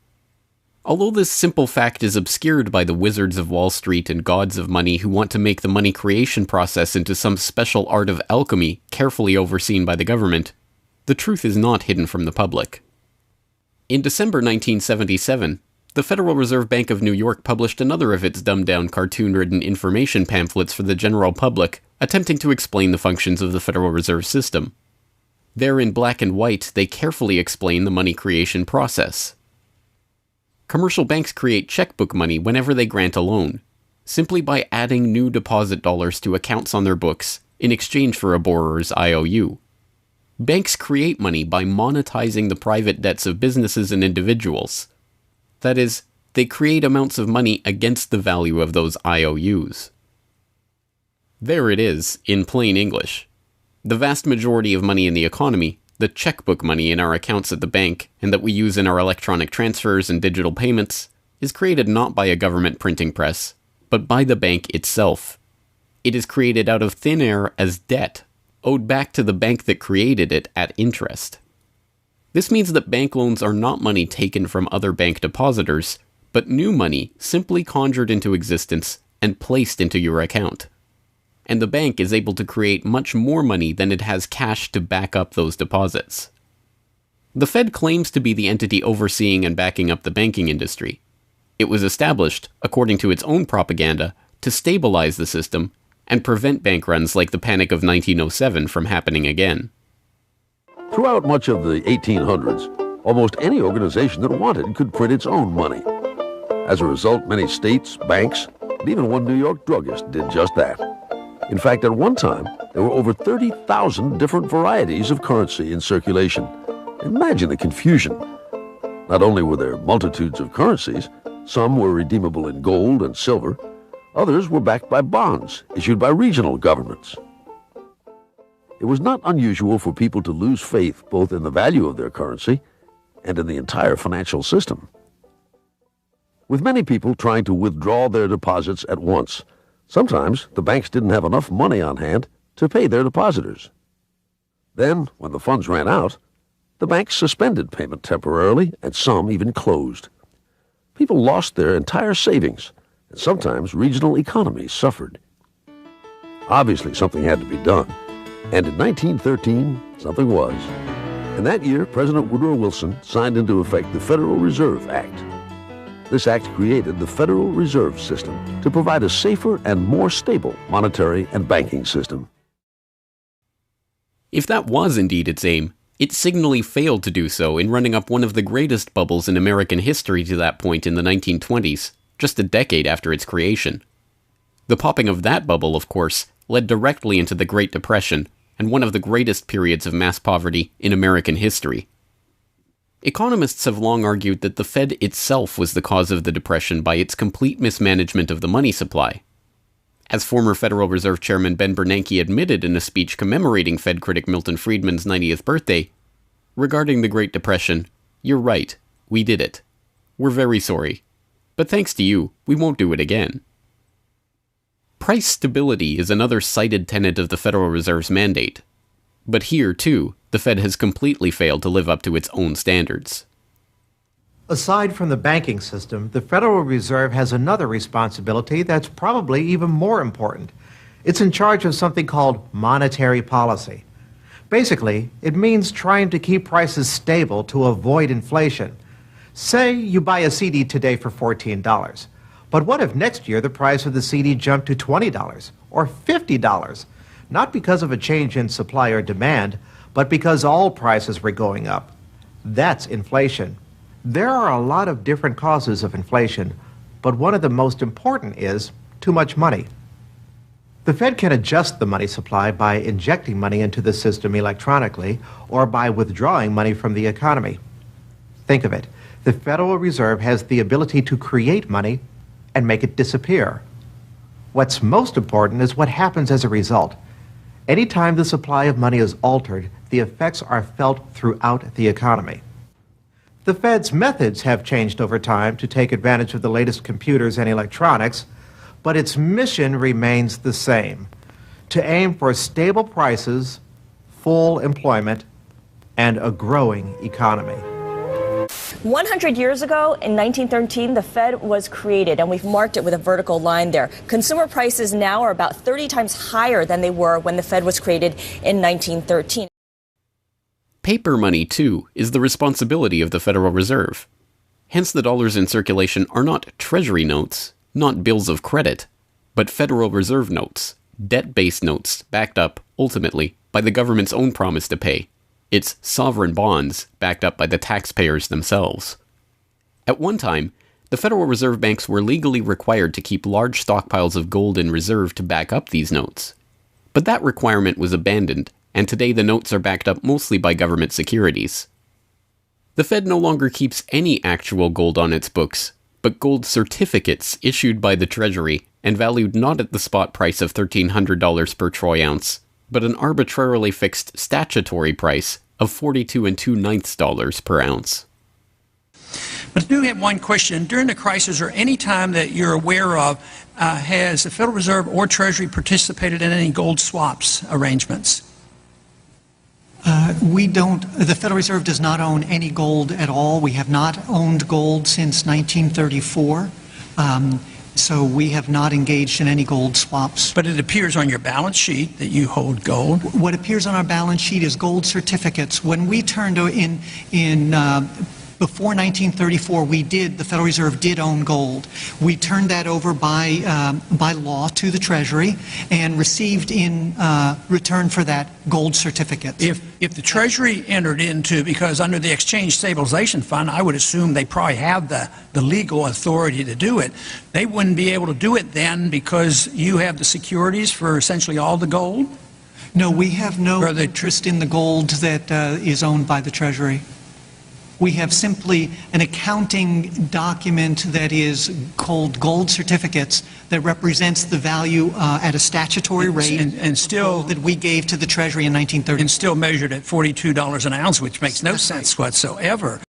Although this simple fact is obscured by the wizards of Wall Street and gods of money who want to make the money creation process into some special art of alchemy carefully overseen by the government, the truth is not hidden from the public. In December 1977, the Federal Reserve Bank of New York published another of its dumbed-down cartoon-ridden information pamphlets for the general public, attempting to explain the functions of the Federal Reserve System. There in black and white, they carefully explain the money creation process. Commercial banks create checkbook money whenever they grant a loan, simply by adding new deposit dollars to accounts on their books in exchange for a borrower's IOU. Banks create money by monetizing the private debts of businesses and individuals. That is, they create amounts of money against the value of those IOUs. There it is, in plain English. The vast majority of money in the economy, the checkbook money in our accounts at the bank and that we use in our electronic transfers and digital payments, is created not by a government printing press, but by the bank itself. It is created out of thin air as debt, owed back to the bank that created it at interest. This means that bank loans are not money taken from other bank depositors, but new money simply conjured into existence and placed into your account. And the bank is able to create much more money than it has cash to back up those deposits. The Fed claims to be the entity overseeing and backing up the banking industry. It was established, according to its own propaganda, to stabilize the system and prevent bank runs like the Panic of 1907 from happening again. Throughout much of the 1800s, almost any organization that wanted could print its own money. As a result, many states, banks, and even one New York druggist did just that. In fact, at one time, there were over 30,000 different varieties of currency in circulation. Imagine the confusion. Not only were there multitudes of currencies, some were redeemable in gold and silver, others were backed by bonds issued by regional governments. It was not unusual for people to lose faith both in the value of their currency and in the entire financial system. With many people trying to withdraw their deposits at once, sometimes the banks didn't have enough money on hand to pay their depositors. Then, when the funds ran out, the banks suspended payment temporarily, and some even closed. People lost their entire savings, and sometimes regional economies suffered. Obviously, something had to be done, and in 1913, something was. And that year, President Woodrow Wilson signed into effect the Federal Reserve Act. This act created the Federal Reserve System to provide a safer and more stable monetary and banking system. If that was indeed its aim, it signally failed to do so in running up one of the greatest bubbles in American history to that point in the 1920s, just a decade after its creation. The popping of that bubble, of course, led directly into the Great Depression and one of the greatest periods of mass poverty in American history. Economists have long argued that the Fed itself was the cause of the Depression by its complete mismanagement of the money supply. As former Federal Reserve Chairman Ben Bernanke admitted in a speech commemorating Fed critic Milton Friedman's 90th birthday, regarding the Great Depression, "You're right, we did it. We're very sorry. But thanks to you, we won't do it again." Price stability is another cited tenet of the Federal Reserve's mandate. But here, too, the Fed has completely failed to live up to its own standards. Aside from the banking system, the Federal Reserve has another responsibility that's probably even more important. It's in charge of something called monetary policy. Basically, it means trying to keep prices stable to avoid inflation. Say you buy a CD today for $14. But what if next year the price of the CD jumped to $20 or $50? Not because of a change in supply or demand, but because all prices were going up. That's inflation. There are a lot of different causes of inflation, but one of the most important is too much money. The Fed can adjust the money supply by injecting money into the system electronically or by withdrawing money from the economy. Think of it. The Federal Reserve has the ability to create money and make it disappear. What's most important is what happens as a result. Anytime the supply of money is altered, the effects are felt throughout the economy. The Fed's methods have changed over time to take advantage of the latest computers and electronics, but its mission remains the same: to aim for stable prices, full employment, and a growing economy. 100 years ago, in 1913, the Fed was created, and we've marked it with a vertical line there. Consumer prices now are about 30 times higher than they were when the Fed was created in 1913. Paper money, too, is the responsibility of the Federal Reserve. Hence, the dollars in circulation are not Treasury notes, not bills of credit, but Federal Reserve notes, debt-based notes backed up, ultimately, by the government's own promise to pay. It's sovereign bonds backed up by the taxpayers themselves. At one time, the Federal Reserve banks were legally required to keep large stockpiles of gold in reserve to back up these notes. But that requirement was abandoned, and today the notes are backed up mostly by government securities. The Fed no longer keeps any actual gold on its books, but gold certificates issued by the Treasury and valued not at the spot price of $1,300 per troy ounce, but an arbitrarily fixed statutory price of $42 2/9 per ounce. But I do have one question. During the crisis, or any time that you're aware of, has the Federal Reserve or Treasury participated in any gold swaps arrangements? We don't. The Federal Reserve does not own any gold at all. We have not owned gold since 1934. So we have not engaged in any gold swaps. But it appears on your balance sheet that you hold gold. What appears on our balance sheet is gold certificates. When we turned before 1934, the Federal Reserve did own gold. We turned that over by law to the Treasury and received in return for that gold certificates. If the Treasury entered into, because under the Exchange Stabilization Fund, I would assume they probably have the legal authority to do it, they wouldn't be able to do it then because you have the securities for essentially all the gold? No, we have no interest in the gold that is owned by the Treasury. We have simply an accounting document that is called gold certificates that represents the value at a statutory rate and still that we gave to the Treasury in 1930. And still measured at $42 an ounce, which makes no sense whatsoever.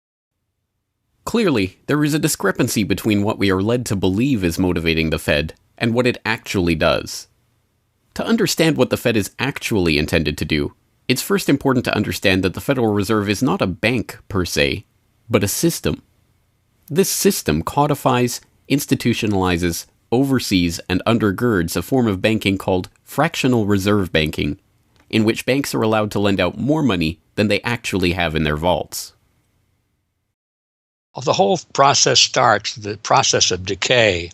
Clearly, there is a discrepancy between what we are led to believe is motivating the Fed and what it actually does. To understand what the Fed is actually intended to do, it's first important to understand that the Federal Reserve is not a bank per se, but a system. This system codifies, institutionalizes, oversees, and undergirds a form of banking called fractional reserve banking, in which banks are allowed to lend out more money than they actually have in their vaults. The whole process starts, the process of decay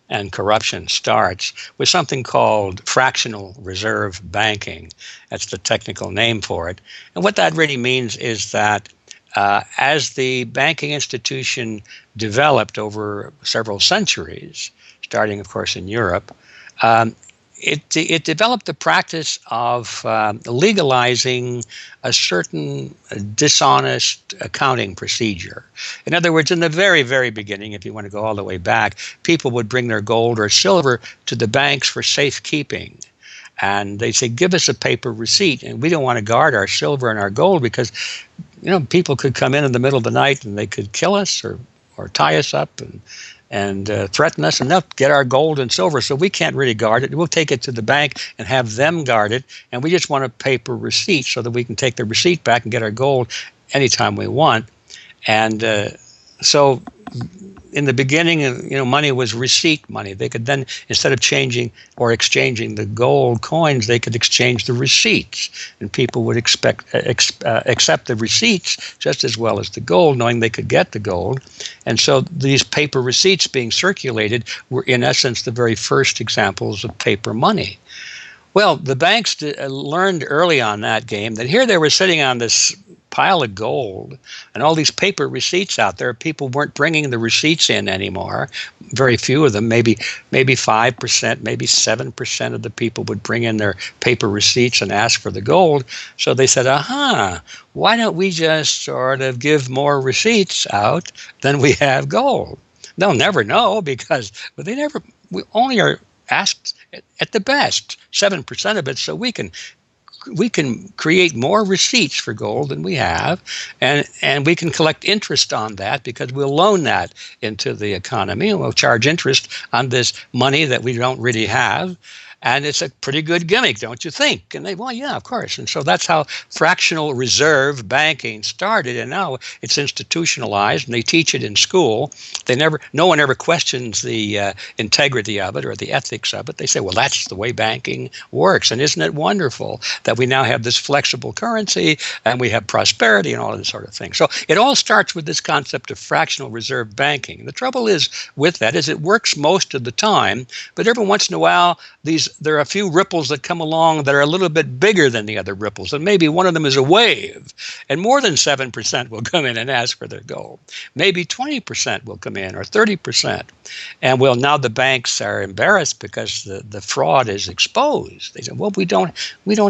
and corruption starts with something called fractional reserve banking. That's the technical name for it. And what that really means is that as the banking institution developed over several centuries, starting, of course, in Europe, it developed the practice of legalizing a certain dishonest accounting procedure. In other words, in the very, very beginning, if you want to go all the way back, people would bring their gold or silver to the banks for safekeeping. And they'd say, give us a paper receipt. And we don't want to guard our silver and our gold because, people could come in the middle of the night and they could kill us or tie us up and threaten us, and they'll get our gold and silver, so we can't really guard it. We'll take it to the bank and have them guard it, and we just want a paper receipt so that we can take the receipt back and get our gold anytime we want. And so in the beginning, money was receipt money. They could then, instead of changing or exchanging the gold coins, they could exchange the receipts, and people would accept the receipts just as well as the gold, knowing they could get the gold. And so these paper receipts being circulated were, in essence, the very first examples of paper money. Well, the banks learned early on that game that here they were sitting on this pile of gold and all these paper receipts out there. People weren't bringing the receipts in anymore. Very few of them, maybe 5%, maybe 7% of the people would bring in their paper receipts and ask for the gold. So they said, why don't we just sort of give more receipts out than we have gold? They'll never know because we only are asked at the best 7% of it, so we can create more receipts for gold than we have, and we can collect interest on that because we'll loan that into the economy and we'll charge interest on this money that we don't really have. And it's a pretty good gimmick, don't you think? And they, well, yeah, of course. And so that's how fractional reserve banking started. And now it's institutionalized, and they teach it in school. No one ever questions the integrity of it or the ethics of it. They say, well, that's the way banking works. And isn't it wonderful that we now have this flexible currency and we have prosperity and all of this sort of thing? So it all starts with this concept of fractional reserve banking. And the trouble is with that is it works most of the time, but every once in a while, there are a few ripples that come along that are a little bit bigger than the other ripples. And maybe one of them is a wave. And more than 7% will come in and ask for their gold. Maybe 20% will come in, or 30%. And well, now the banks are embarrassed because the fraud is exposed. They say, well, we don't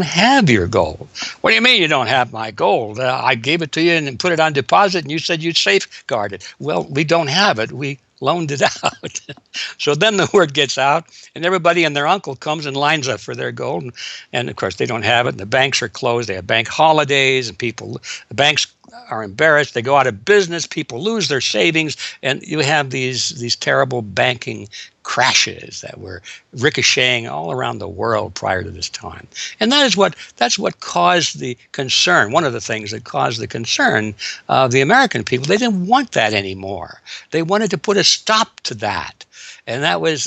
have your gold. What do you mean you don't have my gold? I gave it to you and put it on deposit, and you said you'd safeguard it. Well, we don't have it. We loaned it out. So then the word gets out, and everybody and their uncle comes and lines up for their gold. And of course, they don't have it, and the banks are closed. They have bank holidays, and the banks are embarrassed. They go out of business. People lose their savings, and you have these terrible banking crashes that were ricocheting all around the world prior to this time. And that's what caused the concern. One of the things that caused the concern of the American people, they didn't want that anymore. They wanted to put a stop to that. And that was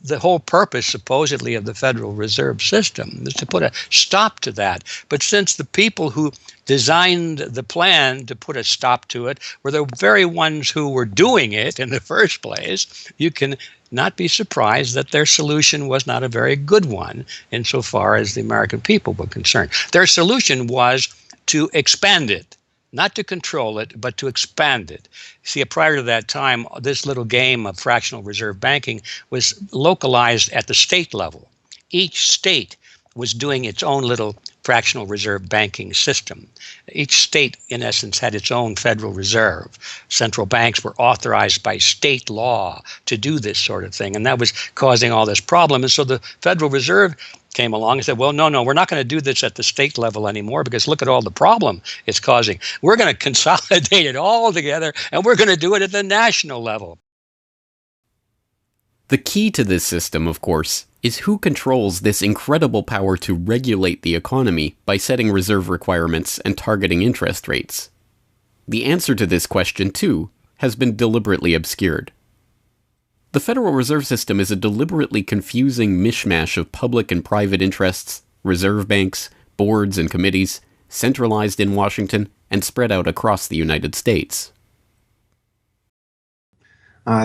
the whole purpose, supposedly, of the Federal Reserve System, was to put a stop to that. But since the people who designed the plan to put a stop to it were the very ones who were doing it in the first place, you can not be surprised that their solution was not a very good one insofar as the American people were concerned. Their solution was to expand it. Not to control it, but to expand it. See, prior to that time, this little game of fractional reserve banking was localized at the state level. Each state was doing its own little fractional reserve banking system. Each state, in essence, had its own Federal Reserve. Central banks were authorized by state law to do this sort of thing, and that was causing all this problem. And so the Federal Reserve came along and said, well, no, we're not going to do this at the state level anymore because look at all the problem it's causing. We're going to consolidate it all together, and we're going to do it at the national level. The key to this system, of course, is who controls this incredible power to regulate the economy by setting reserve requirements and targeting interest rates. The answer to this question, too, has been deliberately obscured. The Federal Reserve System is a deliberately confusing mishmash of public and private interests, reserve banks, boards and committees, centralized in Washington and spread out across the United States.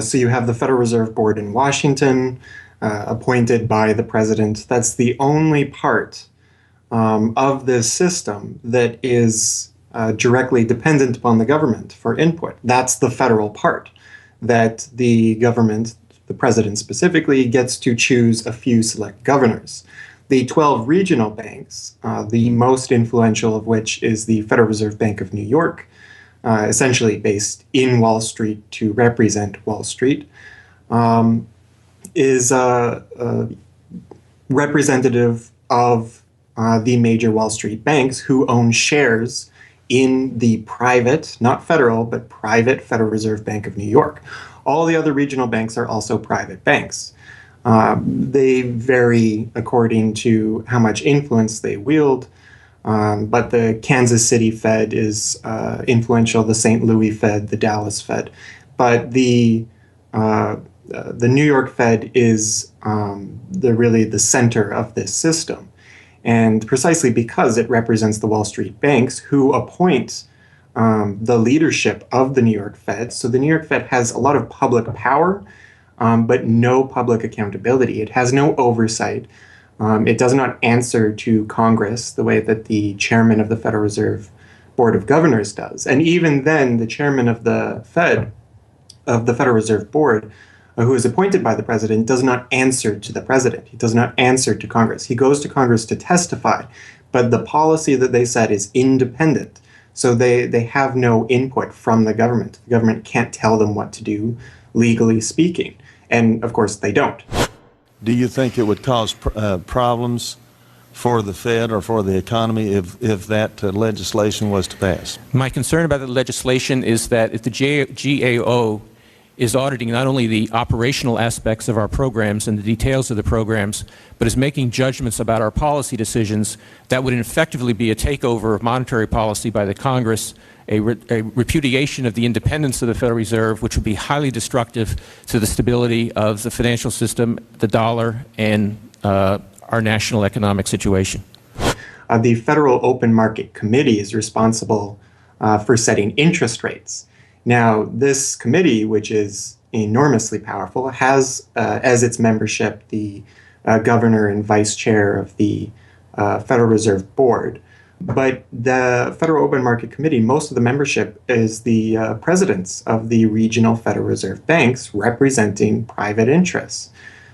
So you have the Federal Reserve Board in Washington, appointed by the president. That's the only part of this system that is directly dependent upon the government for input. That's the federal part, that the government, the president specifically, gets to choose a few select governors. The 12 regional banks, the most influential of which is the Federal Reserve Bank of New York, essentially based in Wall Street to represent Wall Street, is representative of the major Wall Street banks who own shares in the private, not federal, but private Federal Reserve Bank of New York. All the other regional banks are also private banks. They vary according to how much influence they wield, but the Kansas City Fed is influential, the St. Louis Fed, the Dallas Fed. But the New York Fed is really the center of this system. And precisely because it represents the Wall Street banks who appoint the leadership of the New York Fed. So the New York Fed has a lot of public power, but no public accountability. It has no oversight. It does not answer to Congress the way that the chairman of the Federal Reserve Board of Governors does. And even then, the chairman of the Federal Reserve Board, who is appointed by the president, does not answer to the president. He does not answer to Congress. He goes to Congress to testify, but the policy that they set is independent. So they have no input from the government. The government can't tell them what to do, legally speaking. And of course, they don't. Do you think it would cause problems for the Fed or for the economy if that legislation was to pass? My concern about the legislation is that if the GAO is auditing not only the operational aspects of our programs and the details of the programs, but is making judgments about our policy decisions that would effectively be a takeover of monetary policy by the Congress, a repudiation of the independence of the Federal Reserve, which would be highly destructive to the stability of the financial system, the dollar, and our national economic situation. The Federal Open Market Committee is responsible for setting interest rates. Now, this committee, which is enormously powerful, has as its membership the governor and vice chair of the Federal Reserve Board. But the Federal Open Market Committee, most of the membership is the presidents of the regional Federal Reserve banks representing private interests.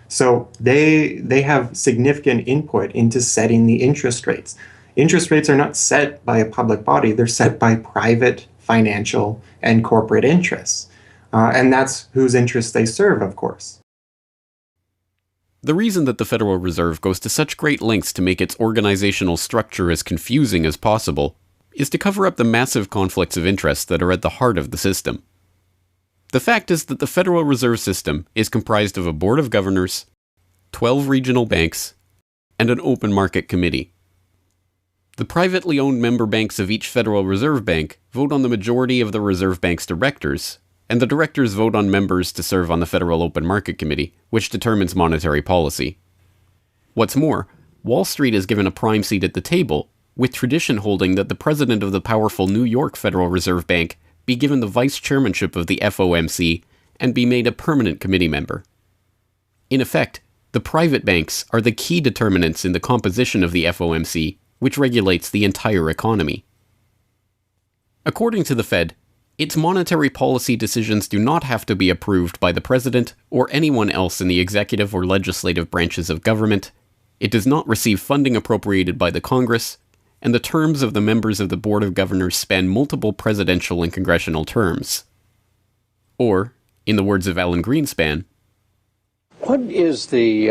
So they have significant input into setting the interest rates. Interest rates are not set by a public body, they're set by private financial and corporate interests. And that's whose interests they serve, of course. The reason that the Federal Reserve goes to such great lengths to make its organizational structure as confusing as possible is to cover up the massive conflicts of interest that are at the heart of the system. The fact is that the Federal Reserve System is comprised of a board of governors, 12 regional banks, and an open market committee. The privately owned member banks of each Federal Reserve Bank vote on the majority of the Reserve Bank's directors, and the directors vote on members to serve on the Federal Open Market Committee, which determines monetary policy. What's more, Wall Street is given a prime seat at the table, with tradition holding that the president of the powerful New York Federal Reserve Bank be given the vice chairmanship of the FOMC and be made a permanent committee member. In effect, the private banks are the key determinants in the composition of the FOMC, which regulates the entire economy. According to the Fed, its monetary policy decisions do not have to be approved by the president or anyone else in the executive or legislative branches of government. It does not receive funding appropriated by the Congress, and the terms of the members of the Board of Governors span multiple presidential and congressional terms. Or, in the words of Alan Greenspan, what is the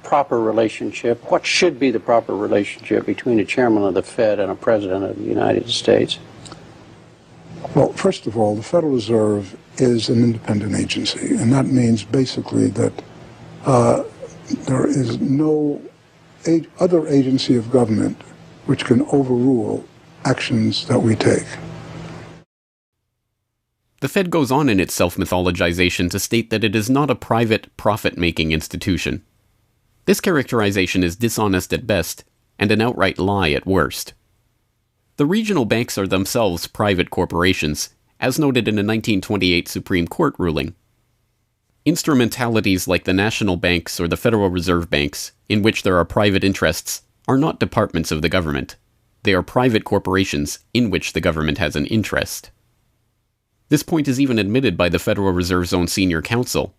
proper relationship, what should be the proper relationship between a chairman of the Fed and a president of the United States? Well, first of all, the Federal Reserve is an independent agency, and that means basically that there is no other agency of government which can overrule actions that we take. The Fed goes on in its self-mythologization to state that it is not a private, profit-making institution. This characterization is dishonest at best, and an outright lie at worst. The regional banks are themselves private corporations, as noted in a 1928 Supreme Court ruling. Instrumentalities like the national banks or the Federal Reserve Banks, in which there are private interests, are not departments of the government. They are private corporations in which the government has an interest. This point is even admitted by the Federal Reserve's own senior counsel.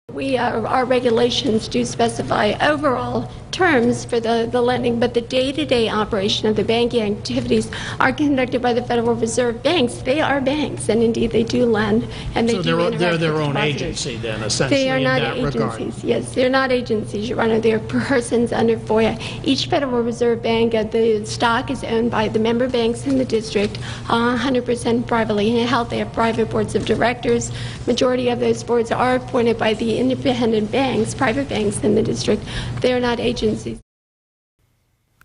Our regulations do specify overall terms for the lending, but the day-to-day operation of the banking activities are conducted by the Federal Reserve banks. They are banks, and indeed they do lend, and they do interact they're their with own depositors. agency, then, essentially, They are not in that agencies. regard. Yes, they're not agencies, Your Honor. They're persons under FOIA. Each Federal Reserve Bank, the stock is owned by the member banks in the district, 100% privately held. They have private boards of directors. Majority of those boards are appointed by the independent banks, private banks in the district. They are not agencies.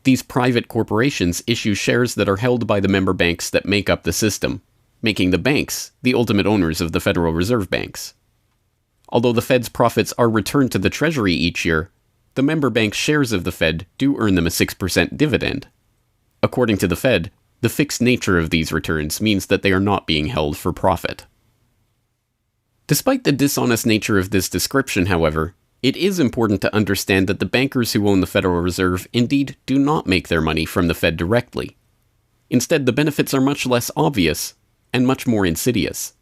These private corporations issue shares that are held by the member banks that make up the system, making the banks the ultimate owners of the Federal Reserve Banks. Although the Fed's profits are returned to the Treasury each year, the member banks' shares of the Fed do earn them a 6% dividend. According to the Fed, the fixed nature of these returns means that they are not being held for profit. Despite the dishonest nature of this description, however, it is important to understand that the bankers who own the Federal Reserve indeed do not make their money from the Fed directly. Instead, the benefits are much less obvious and much more insidious.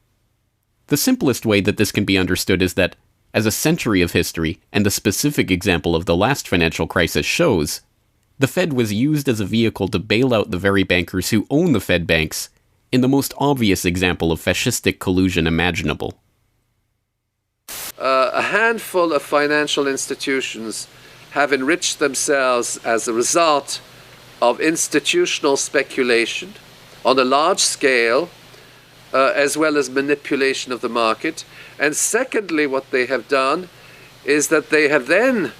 The simplest way that this can be understood is that, as a century of history and the specific example of the last financial crisis shows, the Fed was used as a vehicle to bail out the very bankers who own the Fed banks in the most obvious example of fascistic collusion imaginable. A handful of financial institutions have enriched themselves as a result of institutional speculation on a large scale as well as manipulation of the market. And secondly, what they have done is that they have then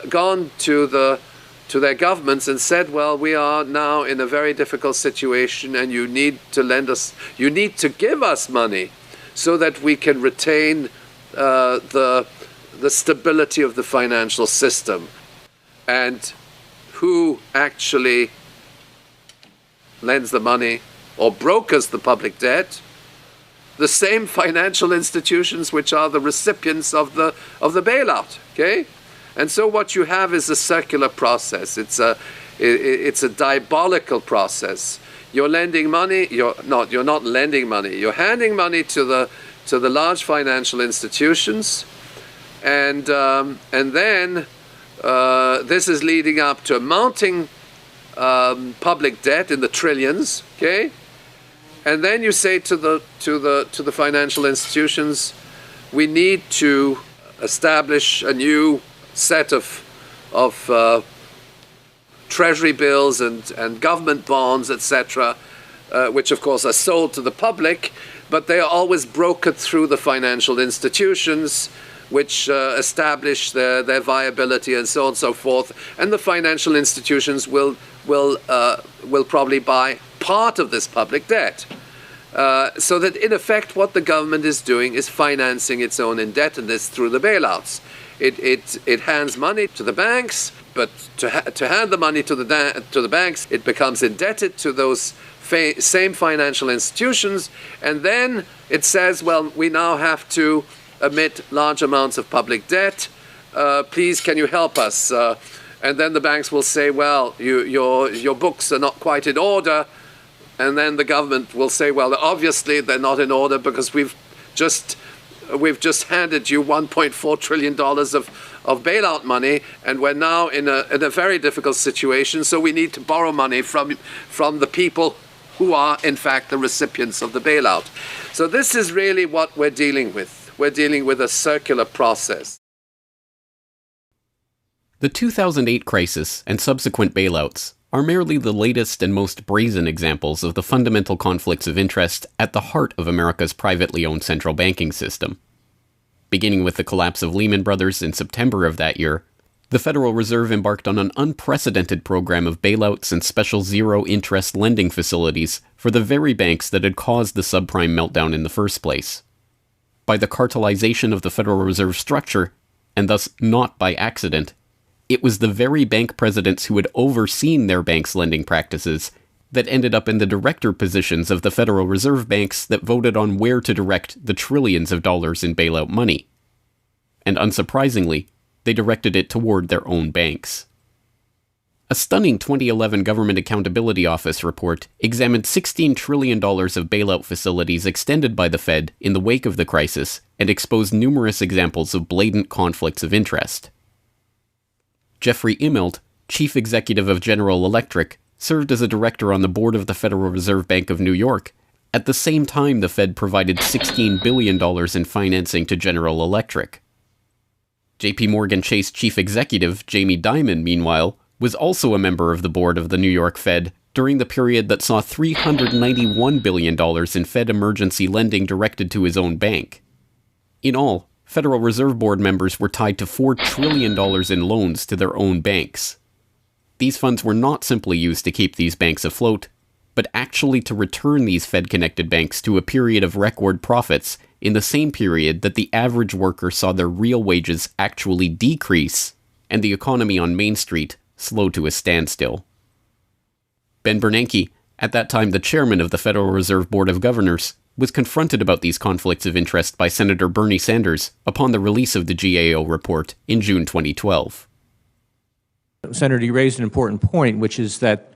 gone to their governments and said, well, we are now in a very difficult situation and you need to give us money so that we can retain the stability of the financial system. And who actually lends the money or brokers the public debt? The same financial institutions which are the recipients of the bailout. Okay, and so what you have is a circular process. It's a diabolical process. You're lending money. You're not lending money. You're handing money to the large financial institutions, and then this is leading up to a mounting public debt in the trillions. Okay. And then you say to the financial institutions, we need to establish a new set of treasury bills and government bonds, etc., which of course are sold to the public, but they are always brokered through the financial institutions, which establish their viability and so on and so forth. And the financial institutions will probably buy part of this public debt. So that in effect what the government is doing is financing its own indebtedness through the bailouts. It hands money to the banks, but to hand the money to the banks, it becomes indebted to those same financial institutions, and then it says, well, we now have to emit large amounts of public debt. Please, can you help us? And then the banks will say, well, your books are not quite in order. And then the government will say, well, obviously they're not in order because we've just handed you $1.4 trillion of bailout money, and we're now in a very difficult situation, so we need to borrow money from the people who are, in fact, the recipients of the bailout. So this is really what we're dealing with. We're dealing with a circular process. The 2008 crisis and subsequent bailouts are merely the latest and most brazen examples of the fundamental conflicts of interest at the heart of America's privately owned central banking system. Beginning with the collapse of Lehman Brothers in September of that year, the Federal Reserve embarked on an unprecedented program of bailouts and special zero-interest lending facilities for the very banks that had caused the subprime meltdown in the first place. By the cartelization of the Federal Reserve structure, and thus not by accident, it was the very bank presidents who had overseen their banks' lending practices that ended up in the director positions of the Federal Reserve banks that voted on where to direct the trillions of dollars in bailout money. And unsurprisingly, they directed it toward their own banks. A stunning 2011 Government Accountability Office report examined $16 trillion of bailout facilities extended by the Fed in the wake of the crisis and exposed numerous examples of blatant conflicts of interest. Jeffrey Immelt, chief executive of General Electric, served as a director on the board of the Federal Reserve Bank of New York. At the same time, the Fed provided $16 billion in financing to General Electric. JP Morgan Chase chief executive Jamie Dimon, meanwhile, was also a member of the board of the New York Fed during the period that saw $391 billion in Fed emergency lending directed to his own bank. In all, Federal Reserve Board members were tied to $4 trillion in loans to their own banks. These funds were not simply used to keep these banks afloat, but actually to return these Fed-connected banks to a period of record profits in the same period that the average worker saw their real wages actually decrease and the economy on Main Street slow to a standstill. Ben Bernanke, at that time the chairman of the Federal Reserve Board of Governors, was confronted about these conflicts of interest by Senator Bernie Sanders upon the release of the GAO report in June 2012. Senator, you raised an important point, which is that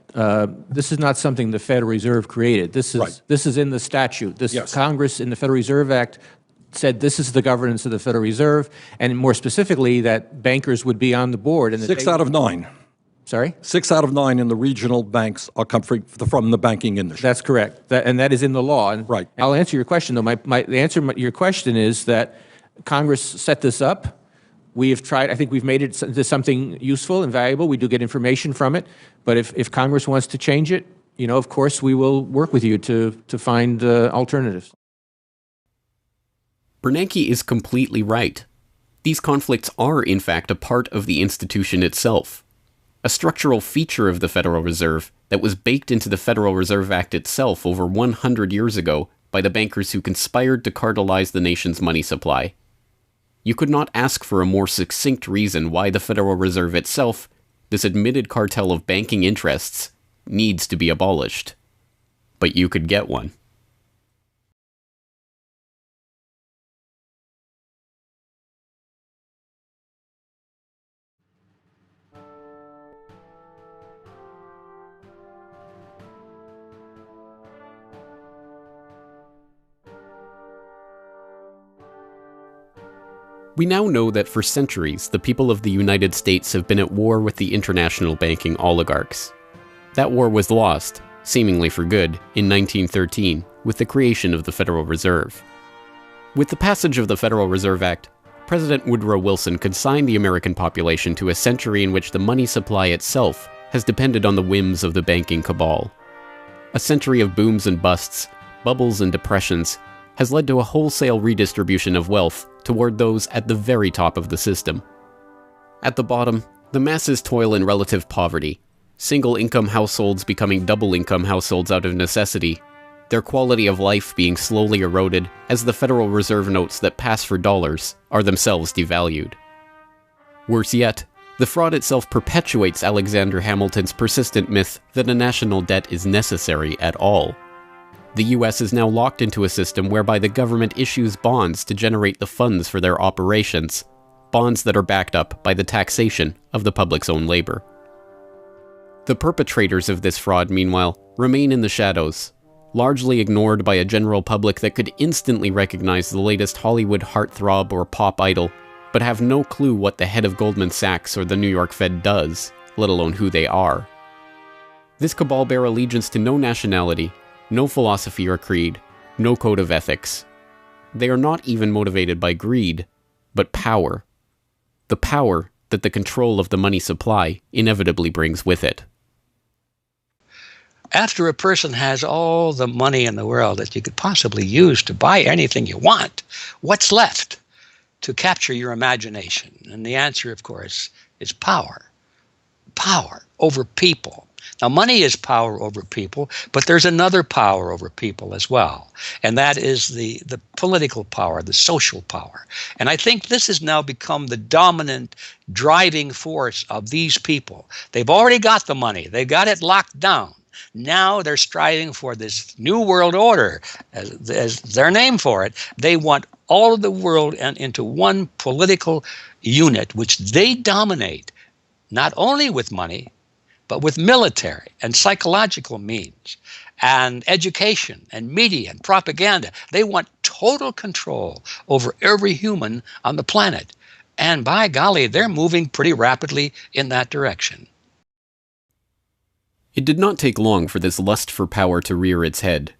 this is not something the Federal Reserve created. This is in the statute. Congress in the Federal Reserve Act said this is the governance of the Federal Reserve, and more specifically that bankers would be on the board. And 6 out of 9. Sorry? 6 out of 9 in the regional banks are come from the banking industry. That's correct, and that is in the law. And right. I'll answer your question, though. The answer to your question is that Congress set this up. We have tried. I think we've made it into something useful and valuable. We do get information from it. But if Congress wants to change it, of course, we will work with you to find alternatives. Bernanke is completely right. These conflicts are, in fact, a part of the institution itself. A structural feature of the Federal Reserve that was baked into the Federal Reserve Act itself over 100 years ago by the bankers who conspired to cartelize the nation's money supply. You could not ask for a more succinct reason why the Federal Reserve itself, this admitted cartel of banking interests, needs to be abolished. But you could get one. We now know that for centuries, the people of the United States have been at war with the international banking oligarchs. That war was lost, seemingly for good, in 1913 with the creation of the Federal Reserve. With the passage of the Federal Reserve Act, President Woodrow Wilson consigned the American population to a century in which the money supply itself has depended on the whims of the banking cabal. A century of booms and busts, bubbles and depressions, has led to a wholesale redistribution of wealth toward those at the very top of the system. At the bottom, the masses toil in relative poverty, single-income households becoming double-income households out of necessity, their quality of life being slowly eroded as the Federal Reserve notes that pass for dollars are themselves devalued. Worse yet, the fraud itself perpetuates Alexander Hamilton's persistent myth that a national debt is necessary at all. The US is now locked into a system whereby the government issues bonds to generate the funds for their operations, bonds that are backed up by the taxation of the public's own labor. The perpetrators of this fraud, meanwhile, remain in the shadows, largely ignored by a general public that could instantly recognize the latest Hollywood heartthrob or pop idol, but have no clue what the head of Goldman Sachs or the New York Fed does, let alone who they are. This cabal bear allegiance to no nationality, no philosophy or creed, no code of ethics. They are not even motivated by greed, but power. The power that the control of the money supply inevitably brings with it. After a person has all the money in the world that you could possibly use to buy anything you want, what's left to capture your imagination? And the answer, of course, is power. Power over people. Now, money is power over people, but there's another power over people as well, and that is the political power, the social power. And I think this has now become the dominant driving force of these people. They've already got the money. They've got it locked down. Now they're striving for this new world order, as their name for it. They want all of the world into one political unit, which they dominate, not only with money, but with military and psychological means and education and media and propaganda. They want total control over every human on the planet. And by golly, they're moving pretty rapidly in that direction. It did not take long for this lust for power to rear its head.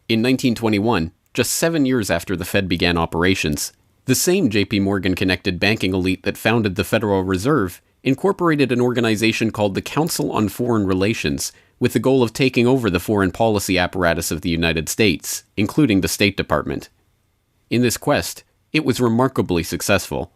In 1921, just 7 years after the Fed began operations, the same J.P. Morgan-connected banking elite that founded the Federal Reserve incorporated an organization called the Council on Foreign Relations with the goal of taking over the foreign policy apparatus of the United States, including the State Department. In this quest, it was remarkably successful.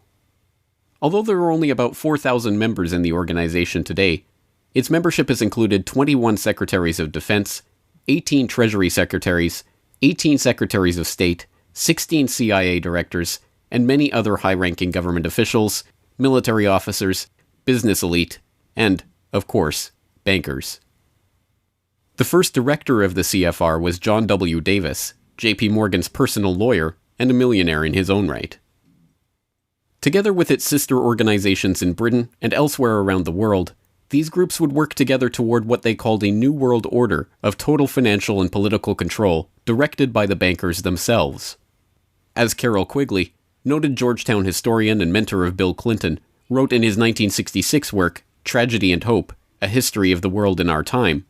Although there are only about 4,000 members in the organization today, its membership has included 21 Secretaries of Defense, 18 Treasury Secretaries, 18 Secretaries of State, 16 CIA directors, and many other high-ranking government officials, military officers, business elite, and, of course, bankers. The first director of the CFR was John W. Davis, J.P. Morgan's personal lawyer and a millionaire in his own right. Together with its sister organizations in Britain and elsewhere around the world, these groups would work together toward what they called a New World Order of total financial and political control directed by the bankers themselves. As Carroll Quigley, noted Georgetown historian and mentor of Bill Clinton, wrote in his 1966 work, Tragedy and Hope, A History of the World in Our Time,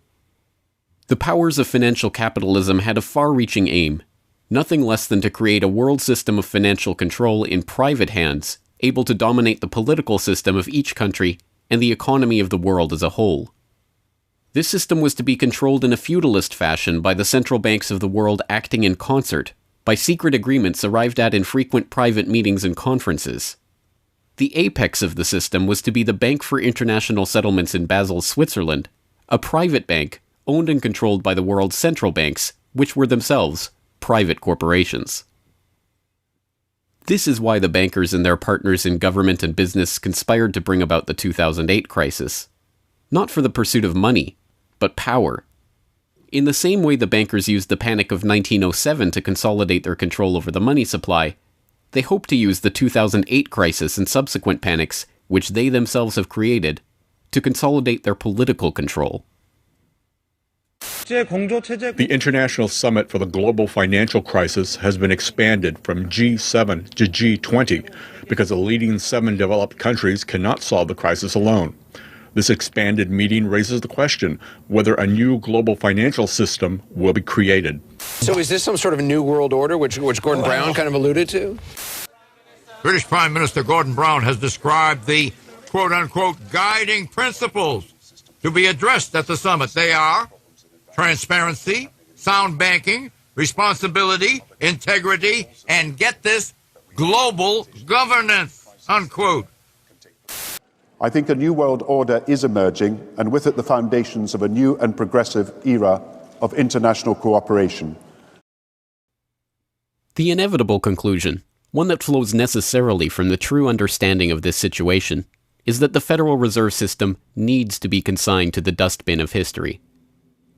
the powers of financial capitalism had a far-reaching aim, nothing less than to create a world system of financial control in private hands, able to dominate the political system of each country and the economy of the world as a whole. This system was to be controlled in a feudalist fashion by the central banks of the world acting in concert, by secret agreements arrived at in frequent private meetings and conferences. The apex of the system was to be the Bank for International Settlements in Basel, Switzerland, a private bank owned and controlled by the world's central banks, which were themselves private corporations. This is why the bankers and their partners in government and business conspired to bring about the 2008 crisis. Not for the pursuit of money, but power. In the same way the bankers used the panic of 1907 to consolidate their control over the money supply, they hope to use the 2008 crisis and subsequent panics, which they themselves have created, to consolidate their political control. The International Summit for the Global Financial Crisis has been expanded from G7 to G20 because the leading 7 developed countries cannot solve the crisis alone. This expanded meeting raises the question whether a new global financial system will be created. So is this some sort of new world order, which Gordon Brown kind of alluded to? British Prime Minister Gordon Brown has described the quote-unquote guiding principles to be addressed at the summit. They are transparency, sound banking, responsibility, integrity, and get this, global governance, unquote. I think a new world order is emerging, and with it the foundations of a new and progressive era of international cooperation. The inevitable conclusion, one that flows necessarily from the true understanding of this situation, is that the Federal Reserve System needs to be consigned to the dustbin of history.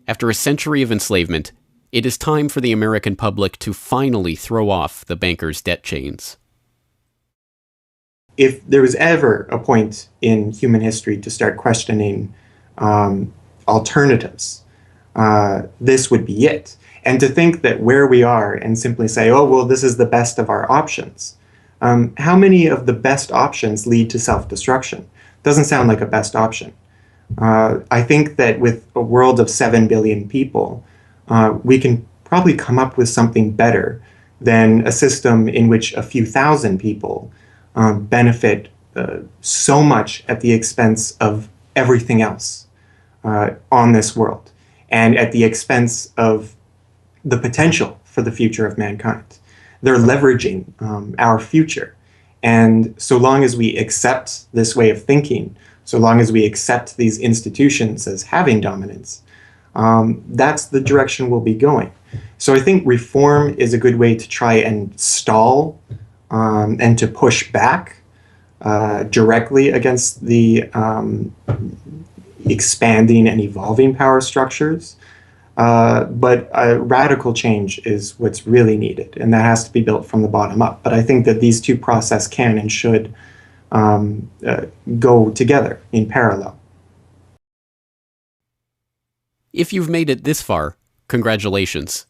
After a century of enslavement, it is time for the American public to finally throw off the bankers' debt chains. If there was ever a point in human history to start questioning alternatives, this would be it. And to think that where we are and simply say, oh, well, this is the best of our options. How many of the best options lead to self-destruction? Doesn't sound like a best option. I think that with a world of 7 billion people, we can probably come up with something better than a system in which a few thousand people benefit so much at the expense of everything else on this world, and at the expense of the potential for the future of mankind. They're leveraging our future. And so long as we accept this way of thinking, so long as we accept these institutions as having dominance, that's the direction we'll be going. So I think reform is a good way to try and stall and to push back directly against the expanding and evolving power structures. But a radical change is what's really needed, and that has to be built from the bottom up. But I think that these two processes can and should go together in parallel. If you've made it this far, congratulations.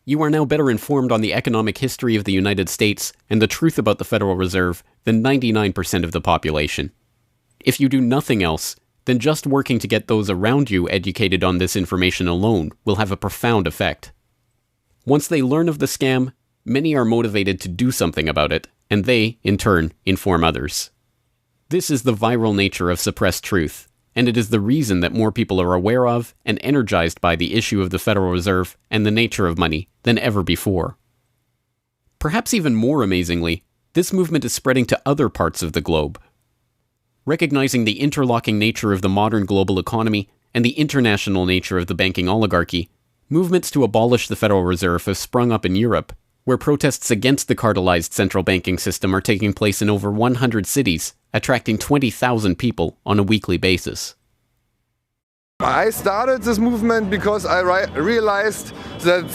You are now better informed on the economic history of the United States and the truth about the Federal Reserve than 99% of the population. If you do nothing else, then just working to get those around you educated on this information alone will have a profound effect. Once they learn of the scam, many are motivated to do something about it, and they, in turn, inform others. This is the viral nature of suppressed truth, and it is the reason that more people are aware of and energized by the issue of the Federal Reserve and the nature of money than ever before. Perhaps even more amazingly, this movement is spreading to other parts of the globe. Recognizing the interlocking nature of the modern global economy and the international nature of the banking oligarchy, movements to abolish the Federal Reserve have sprung up in Europe, where protests against the cartelized central banking system are taking place in over 100 cities, attracting 20,000 people on a weekly basis. I started this movement because I realized that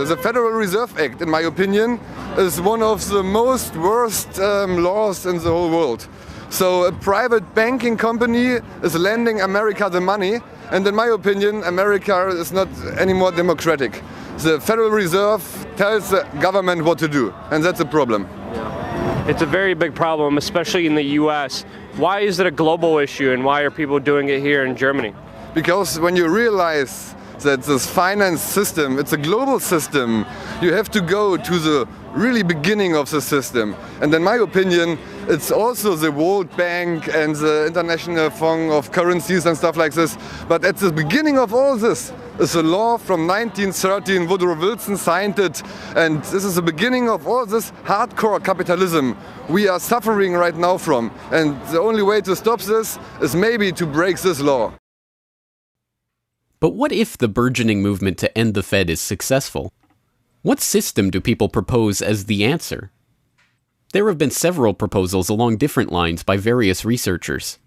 the Federal Reserve Act, in my opinion, is one of the most worst laws in the whole world. So a private banking company is lending America the money, and in my opinion, America is not any more democratic. The Federal Reserve tells the government what to do, and that's a problem. It's a very big problem, especially in the US. Why is it a global issue, and why are people doing it here in Germany? Because when you realize that this finance system, it's a global system, you have to go to the really beginning of the system. And in my opinion, it's also the World Bank and the International Fund of Currencies and stuff like this. But at the beginning of all this is a law from 1913. Woodrow Wilson signed it. And this is the beginning of all this hardcore capitalism we are suffering right now from. And the only way to stop this is maybe to break this law. But what if the burgeoning movement to end the Fed is successful? What system do people propose as the answer? There have been several proposals along different lines by various researchers.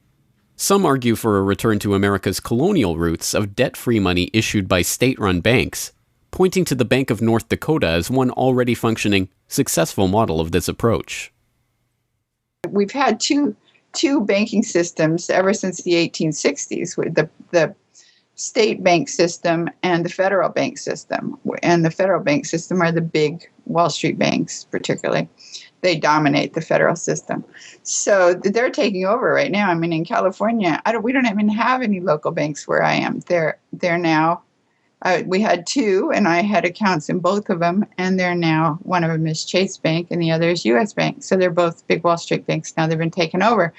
Some argue for a return to America's colonial roots of debt-free money issued by state-run banks, pointing to the Bank of North Dakota as one already functioning, successful model of this approach. We've had two banking systems ever since the 1860s, with the state bank system and the federal bank system. And the federal bank system are the big Wall Street banks, particularly. They dominate the federal system. So they're taking over right now. I mean, in California, we don't even have any local banks where I am. They're now, we had two, and I had accounts in both of them, and they're now, one of them is Chase Bank and the other is U.S. Bank. So they're both big Wall Street banks now. They've been taken over.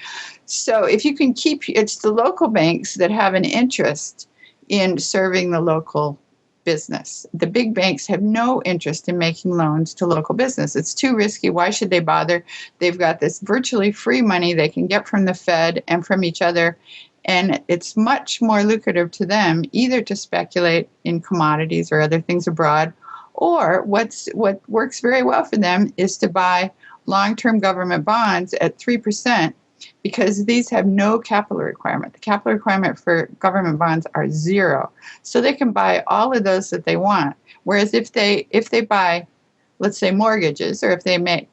So if you can keep, it's the local banks that have an interest in serving the local business. The big banks have no interest in making loans to local business. It's too risky. Why should they bother? They've got this virtually free money they can get from the Fed and from each other, and it's much more lucrative to them either to speculate in commodities or other things abroad, or what works very well for them is to buy long-term government bonds at 3%, because these have no capital requirement. The capital requirement for government bonds are zero. So they can buy all of those that they want. Whereas if they buy, let's say, mortgages, or if they make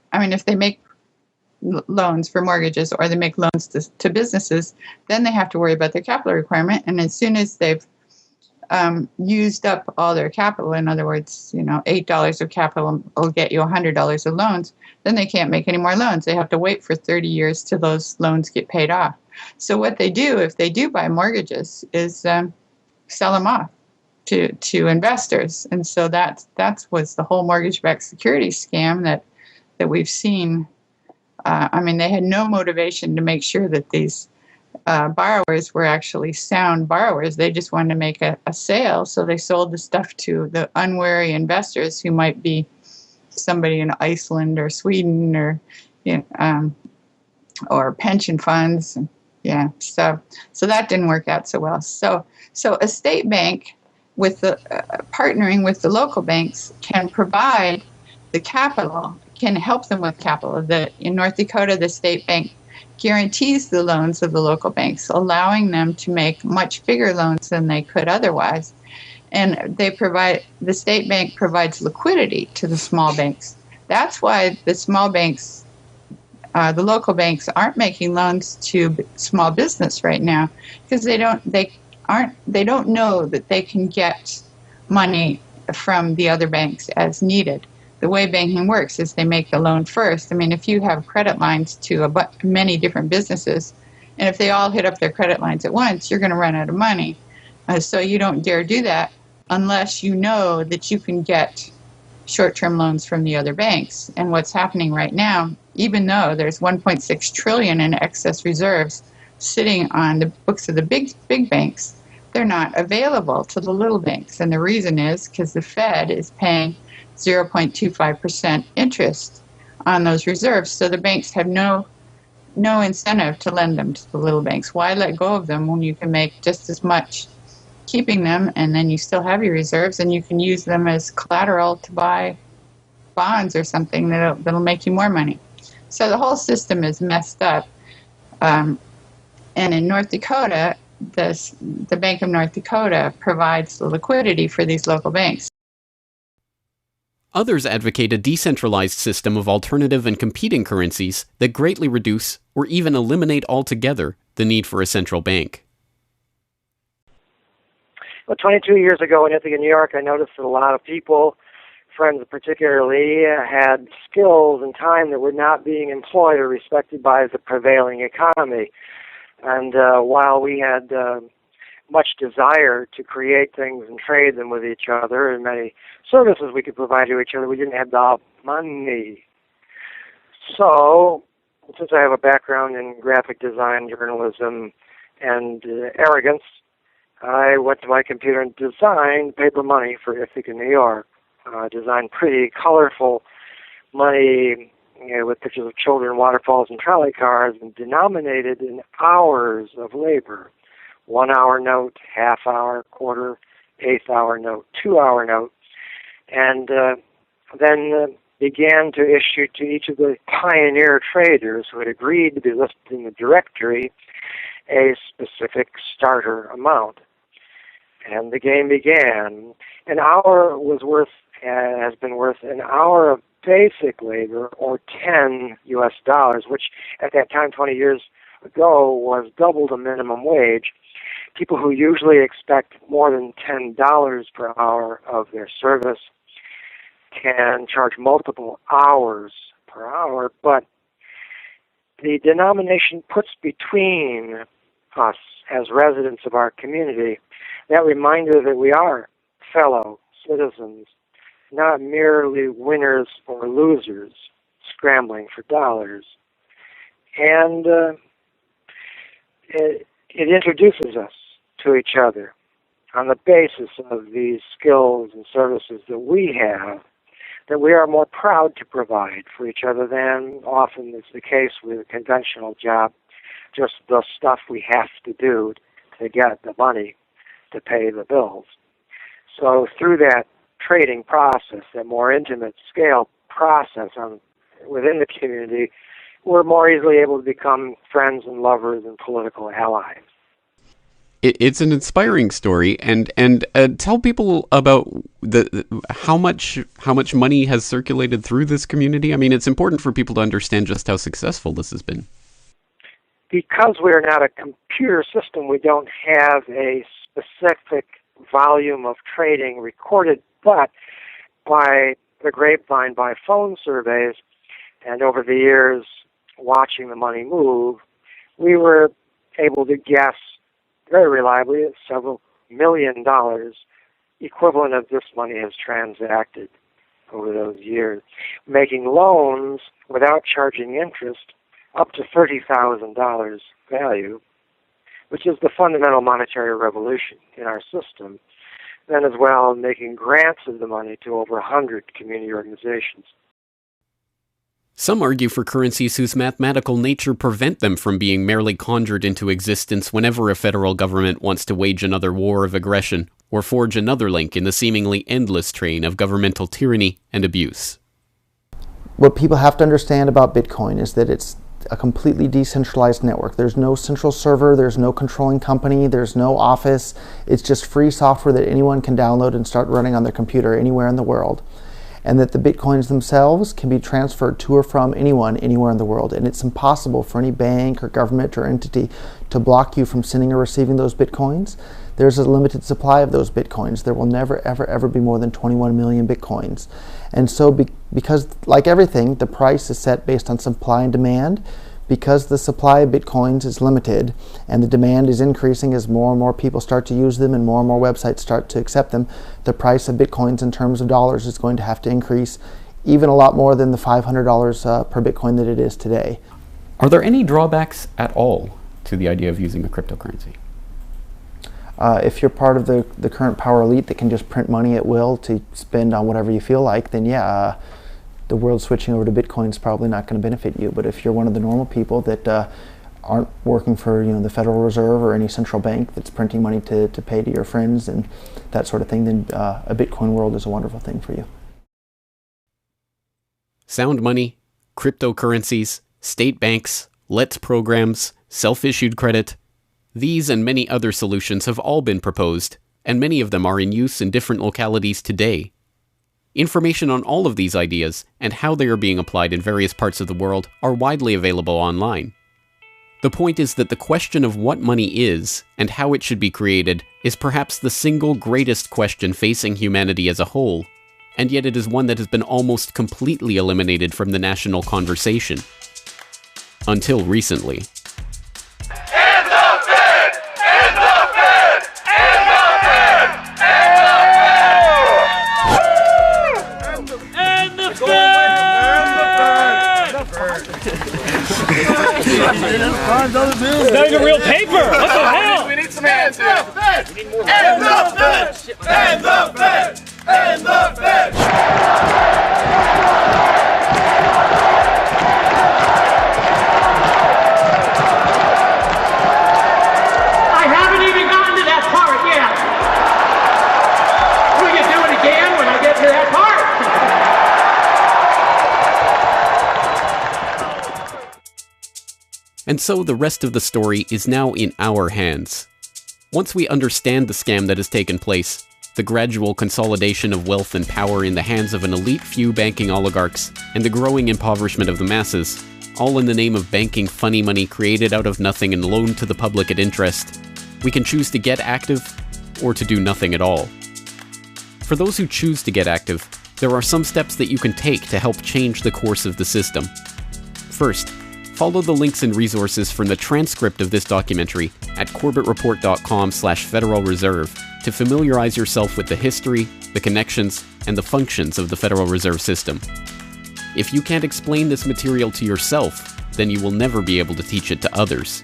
loans for mortgages, or they make loans to businesses, then they have to worry about their capital requirement. And as soon as they've used up all their capital, in other words, $8 of capital will get you $100 of loans, then they can't make any more loans. They have to wait for 30 years till those loans get paid off. So what they do, if they do buy mortgages, is sell them off to investors. And so that was the whole mortgage-backed securities scam that we've seen. I mean, they had no motivation to make sure that these borrowers were actually sound borrowers. They just wanted to make a sale, so they sold the stuff to the unwary investors who might be somebody in Iceland or Sweden or pension funds. Yeah, so that didn't work out so well. So a state bank with the partnering with the local banks can provide the capital, can help them with capital. In North Dakota, the state bank guarantees the loans of the local banks, allowing them to make much bigger loans than they could otherwise. And the state bank provides liquidity to the small banks. That's why the small banks, the local banks, aren't making loans to small business right now, because they don't know that they can get money from the other banks as needed. The way banking works is they make the loan first. I mean, if you have credit lines to many different businesses, and if they all hit up their credit lines at once, you're going to run out of money. So you don't dare do that unless you know that you can get short-term loans from the other banks. And what's happening right now, even though there's $1.6 trillion in excess reserves sitting on the books of the big banks, they're not available to the little banks. And the reason is because the Fed is paying 0.25% interest on those reserves. So the banks have no incentive to lend them to the little banks. Why let go of them when you can make just as much keeping them, and then you still have your reserves, and you can use them as collateral to buy bonds or something that'll make you more money. So the whole system is messed up. And in North Dakota, the Bank of North Dakota provides the liquidity for these local banks. Others advocate a decentralized system of alternative and competing currencies that greatly reduce or even eliminate altogether the need for a central bank. Well, 22 years ago in Ithaca, New York, I noticed that a lot of people, friends particularly, had skills and time that were not being employed or respected by the prevailing economy. And while we had much desire to create things and trade them with each other, and many services we could provide to each other. We didn't have the money. So, since I have a background in graphic design, journalism, and arrogance, I went to my computer and designed paper money for Ithaca, New York. Designed pretty colorful money, with pictures of children, waterfalls, and trolley cars, and denominated in hours of labor. 1 hour note, half hour, quarter, eighth hour note, 2 hour note, and then began to issue to each of the pioneer traders who had agreed to be listed in the directory a specific starter amount. And the game began. An hour has been worth an hour of basic labor, or 10 US dollars, which at that time, 20 years ago, was double the minimum wage. People who usually expect more than $10 per hour of their service can charge multiple hours per hour, but the denomination puts between us as residents of our community that reminder that we are fellow citizens, not merely winners or losers scrambling for dollars. And it introduces us to each other on the basis of these skills and services that we have, that we are more proud to provide for each other than often is the case with a conventional job, just the stuff we have to do to get the money to pay the bills. So through that trading process, that more intimate scale process within the community, we're more easily able to become friends and lovers and political allies. It's an inspiring story, and tell people about how much money has circulated through this community. I mean, it's important for people to understand just how successful this has been. Because we're not a computer system, we don't have a specific volume of trading recorded, but by the grapevine, by phone surveys, and over the years watching the money move, we were able to guess very reliably at several $1 million equivalent of this money has transacted over those years, making loans without charging interest up to $30,000 value, which is the fundamental monetary revolution in our system. Then as well, making grants of the money to over 100 community organizations. Some argue for currencies whose mathematical nature prevent them from being merely conjured into existence whenever a federal government wants to wage another war of aggression or forge another link in the seemingly endless train of governmental tyranny and abuse. What people have to understand about Bitcoin is that it's a completely decentralized network. There's no central server, there's no controlling company, there's no office. It's just free software that anyone can download and start running on their computer anywhere in the world. And that the Bitcoins themselves can be transferred to or from anyone anywhere in the world. And it's impossible for any bank or government or entity to block you from sending or receiving those Bitcoins. There's a limited supply of those Bitcoins. There will never, ever, ever be more than 21 million Bitcoins. And so because, like everything, the price is set based on supply and demand, because the supply of Bitcoins is limited and the demand is increasing as more and more people start to use them and more websites start to accept them, the price of Bitcoins in terms of dollars is going to have to increase even a lot more than the $500 per Bitcoin that it is today. Are there any drawbacks at all to the idea of using a cryptocurrency? If you're part of the current power elite that can just print money at will to spend on whatever you feel like, then yeah, the world switching over to Bitcoin is probably not going to benefit you. But if you're one of the normal people that aren't working for the Federal Reserve or any central bank that's printing money to pay to your friends and that sort of thing, then a Bitcoin world is a wonderful thing for you. Sound money, cryptocurrencies, state banks, LETS programs, self-issued credit. These and many other solutions have all been proposed, and many of them are in use in different localities today. Information on all of these ideas and how they are being applied in various parts of the world are widely available online. The point is that the question of what money is and how it should be created is perhaps the single greatest question facing humanity as a whole, and yet it is one that has been almost completely eliminated from the national conversation. Until recently. End the Fed! End the Fed! And the Fed! And the Fed! And the Fed! And the Fed! I haven't even gotten to that part yet. Will you do it again when I get to that part? And so the rest of the story is now in our hands. Once we understand the scam that has taken place, the gradual consolidation of wealth and power in the hands of an elite few banking oligarchs, and the growing impoverishment of the masses, all in the name of banking funny money created out of nothing and loaned to the public at interest, we can choose to get active or to do nothing at all. For those who choose to get active, there are some steps that you can take to help change the course of the system. First, follow the links and resources from the transcript of this documentary at corbettreport.com/Federal Reserve to familiarize yourself with the history, the connections, and the functions of the Federal Reserve System. If you can't explain this material to yourself, then you will never be able to teach it to others.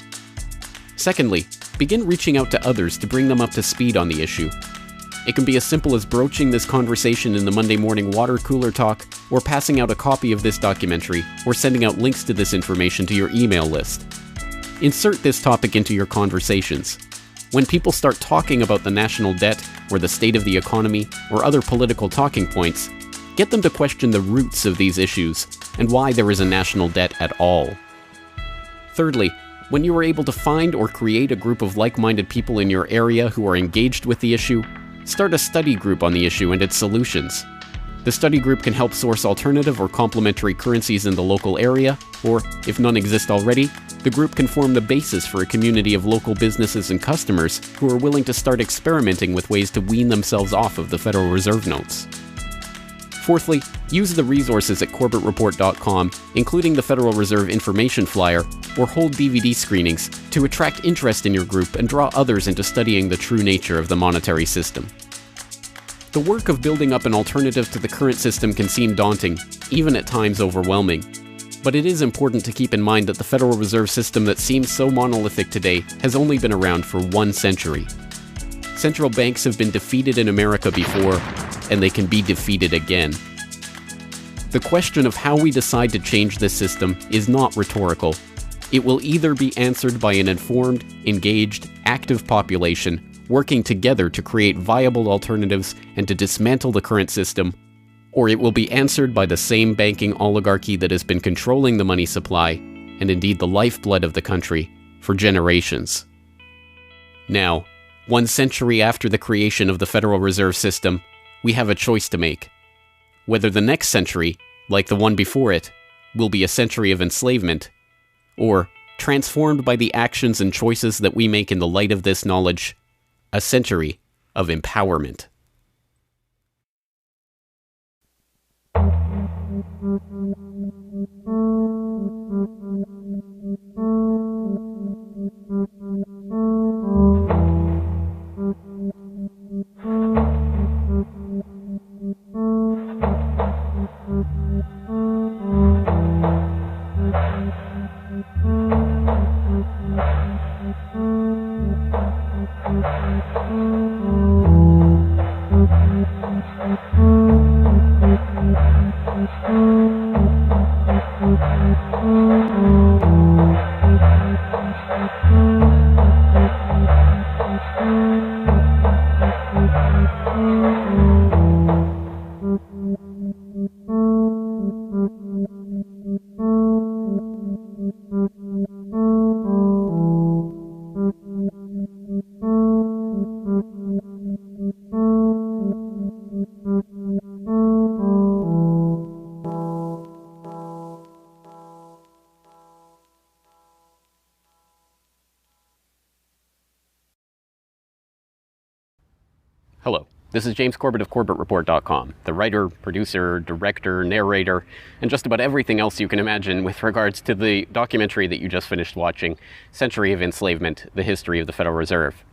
Secondly, begin reaching out to others to bring them up to speed on the issue. It can be as simple as broaching this conversation in the Monday morning water cooler talk, or passing out a copy of this documentary, or sending out links to this information to your email list. Insert this topic into your conversations. When people start talking about the national debt, or the state of the economy, or other political talking points, get them to question the roots of these issues, and why there is a national debt at all. Thirdly, when you are able to find or create a group of like-minded people in your area who are engaged with the issue, start a study group on the issue and its solutions. The study group can help source alternative or complementary currencies in the local area, or, if none exist already, the group can form the basis for a community of local businesses and customers who are willing to start experimenting with ways to wean themselves off of the Federal Reserve notes. Fourthly, use the resources at corbettreport.com, including the Federal Reserve information flyer, or hold DVD screenings to attract interest in your group and draw others into studying the true nature of the monetary system. The work of building up an alternative to the current system can seem daunting, even at times overwhelming. But it is important to keep in mind that the Federal Reserve System that seems so monolithic today has only been around for 1 century. Central banks have been defeated in America before, and they can be defeated again. The question of how we decide to change this system is not rhetorical. It will either be answered by an informed, engaged, active population working together to create viable alternatives and to dismantle the current system, or it will be answered by the same banking oligarchy that has been controlling the money supply, and indeed the lifeblood of the country, for generations. Now, 1 century after the creation of the Federal Reserve System, we have a choice to make. Whether the next century, like the one before it, will be a century of enslavement, or, transformed by the actions and choices that we make in the light of this knowledge, a century of empowerment. Hello, this is James Corbett of CorbettReport.com, the writer, producer, director, narrator, and just about everything else you can imagine with regards to the documentary that you just finished watching, Century of Enslavement, The History of the Federal Reserve.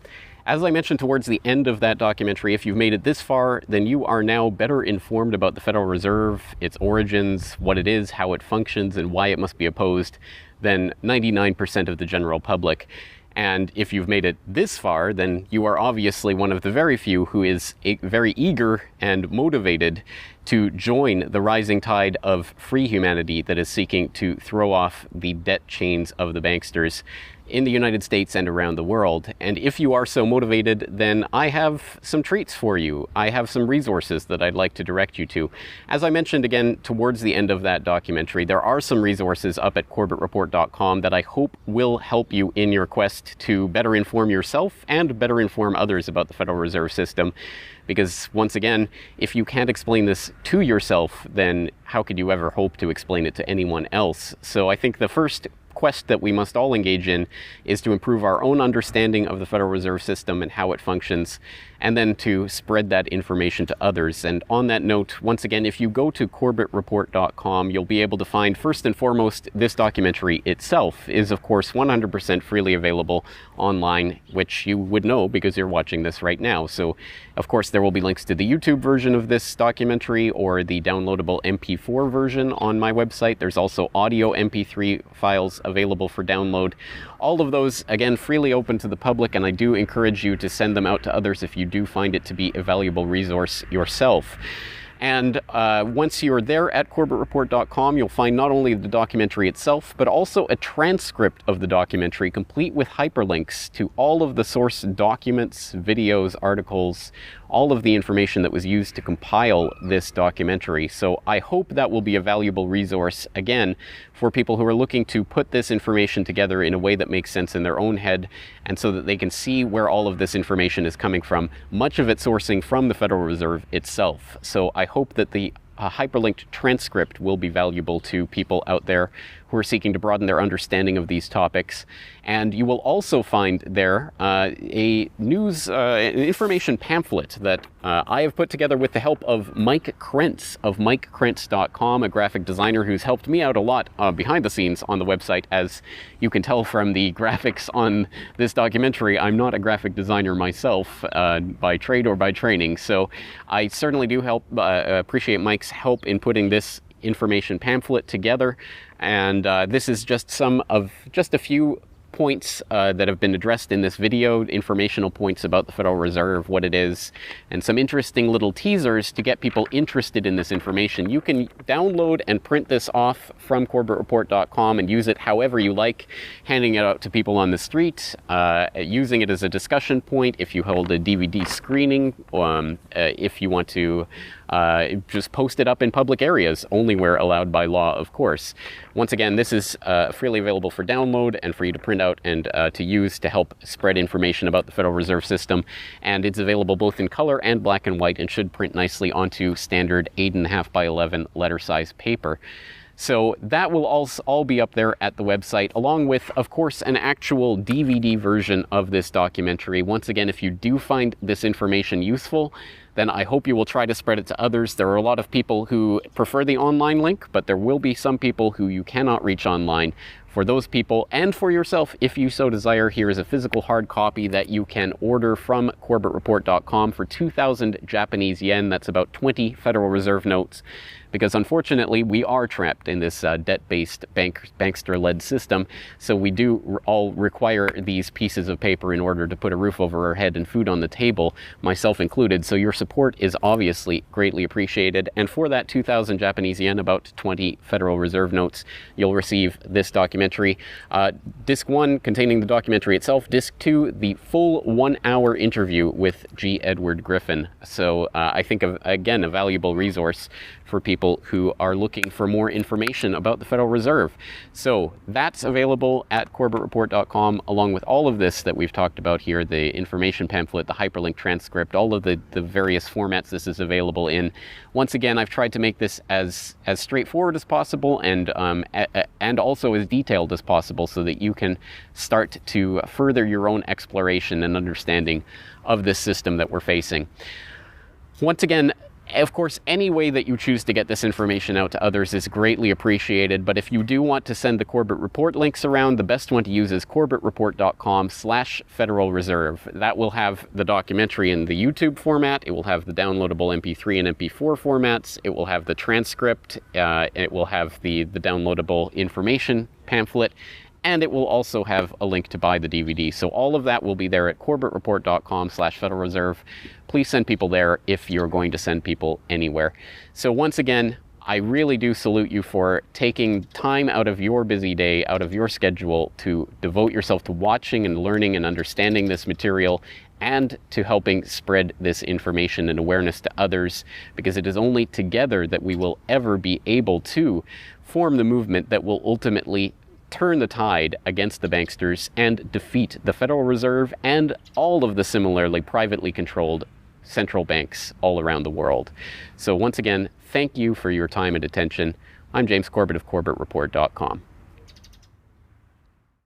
As I mentioned towards the end of that documentary, if you've made it this far, then you are now better informed about the Federal Reserve, its origins, what it is, how it functions, and why it must be opposed than 99% of the general public. And if you've made it this far, then you are obviously one of the very few who is very eager and motivated to join the rising tide of free humanity that is seeking to throw off the debt chains of the banksters in the United States and around the world. And if you are so motivated, then I have some treats for you. I have some resources that I'd like to direct you to. As I mentioned again towards the end of that documentary, there are some resources up at corbettreport.com that I hope will help you in your quest to better inform yourself and better inform others about the Federal Reserve System. Because once again, if you can't explain this to yourself, then how could you ever hope to explain it to anyone else? So I think the first quest that we must all engage in is to improve our own understanding of the Federal Reserve System and how it functions, and then to spread that information to others. And on that note, once again, if you go to corbettreport.com, you'll be able to find, first and foremost, this documentary itself is, of course, 100% freely available online, which you would know because you're watching this right now. So, of course, there will be links to the YouTube version of this documentary or the downloadable MP4 version on my website. There's also audio MP3 files available for download. All of those, again, freely open to the public, and I do encourage you to send them out to others if you do find it to be a valuable resource yourself. And once you're there at corbettreport.com, you'll find not only the documentary itself, but also a transcript of the documentary, complete with hyperlinks to all of the source documents, videos, articles, all of the information that was used to compile this documentary. So I hope that will be a valuable resource, again, for people who are looking to put this information together in a way that makes sense in their own head, and so that they can see where all of this information is coming from, much of it sourcing from the Federal Reserve itself. So I hope that the hyperlinked transcript will be valuable to people out there who are seeking to broaden their understanding of these topics. And you will also find there a news information pamphlet that I have put together with the help of Mike Krentz of MikeKrentz.com, a graphic designer who's helped me out a lot behind the scenes on the website. As you can tell from the graphics on this documentary, I'm not a graphic designer myself by trade or by training, so I certainly do appreciate Mike's help in putting this information pamphlet together. And this is just a few points that have been addressed in this video, informational points about the Federal Reserve, what it is, and some interesting little teasers to get people interested in this information. You can download and print this off from corbettreport.com and use it however you like, handing it out to people on the street, using it as a discussion point if you hold a DVD screening, if you want to just post it up in public areas, only where allowed by law, of course. Once again, this is freely available for download and for you to print out and to use to help spread information about the Federal Reserve System. And it's available both in color and black and white and should print nicely onto standard 8.5 by 11 letter size paper. So that will all be up there at the website, along with, of course, an actual DVD version of this documentary. Once again, if you do find this information useful, then I hope you will try to spread it to others. There are a lot of people who prefer the online link, but there will be some people who you cannot reach online. For those people, and for yourself, if you so desire, here is a physical hard copy that you can order from corbettreport.com for 2,000 Japanese yen. That's about 20 Federal Reserve notes. Because unfortunately, we are trapped in this debt-based bankster-led system, so we do all require these pieces of paper in order to put a roof over our head and food on the table, myself included. So your support is obviously greatly appreciated. And for that 2,000 Japanese yen, about 20 Federal Reserve notes, you'll receive this documentary. Disc 1 containing the documentary itself. Disc 2, the full 1-hour interview with G. Edward Griffin. So I think, again, a valuable resource for people who are looking for more information about the Federal Reserve. So that's available at corbettreport.com, along with all of this that we've talked about here, the information pamphlet, the hyperlink transcript, all of the various formats this is available in. Once again, I've tried to make this as straightforward as possible and also as detailed as possible so that you can start to further your own exploration and understanding of this system that we're facing. Once again, of course, any way that you choose to get this information out to others is greatly appreciated, but if you do want to send the Corbett Report links around, the best one to use is corbettreport.com/Federal Reserve. That will have the documentary in the YouTube format, it will have the downloadable MP3 and MP4 formats, it will have the transcript, it will have the downloadable information pamphlet, And it will also have a link to buy the DVD. So all of that will be there at corbettreport.com/Federal Reserve. Please send people there if you're going to send people anywhere. So once again, I really do salute you for taking time out of your busy day, out of your schedule, to devote yourself to watching and learning and understanding this material, and to helping spread this information and awareness to others, because it is only together that we will ever be able to form the movement that will ultimately turn the tide against the banksters and defeat the Federal Reserve and all of the similarly privately controlled central banks all around the world. So once again, thank you for your time and attention. I'm James Corbett of CorbettReport.com.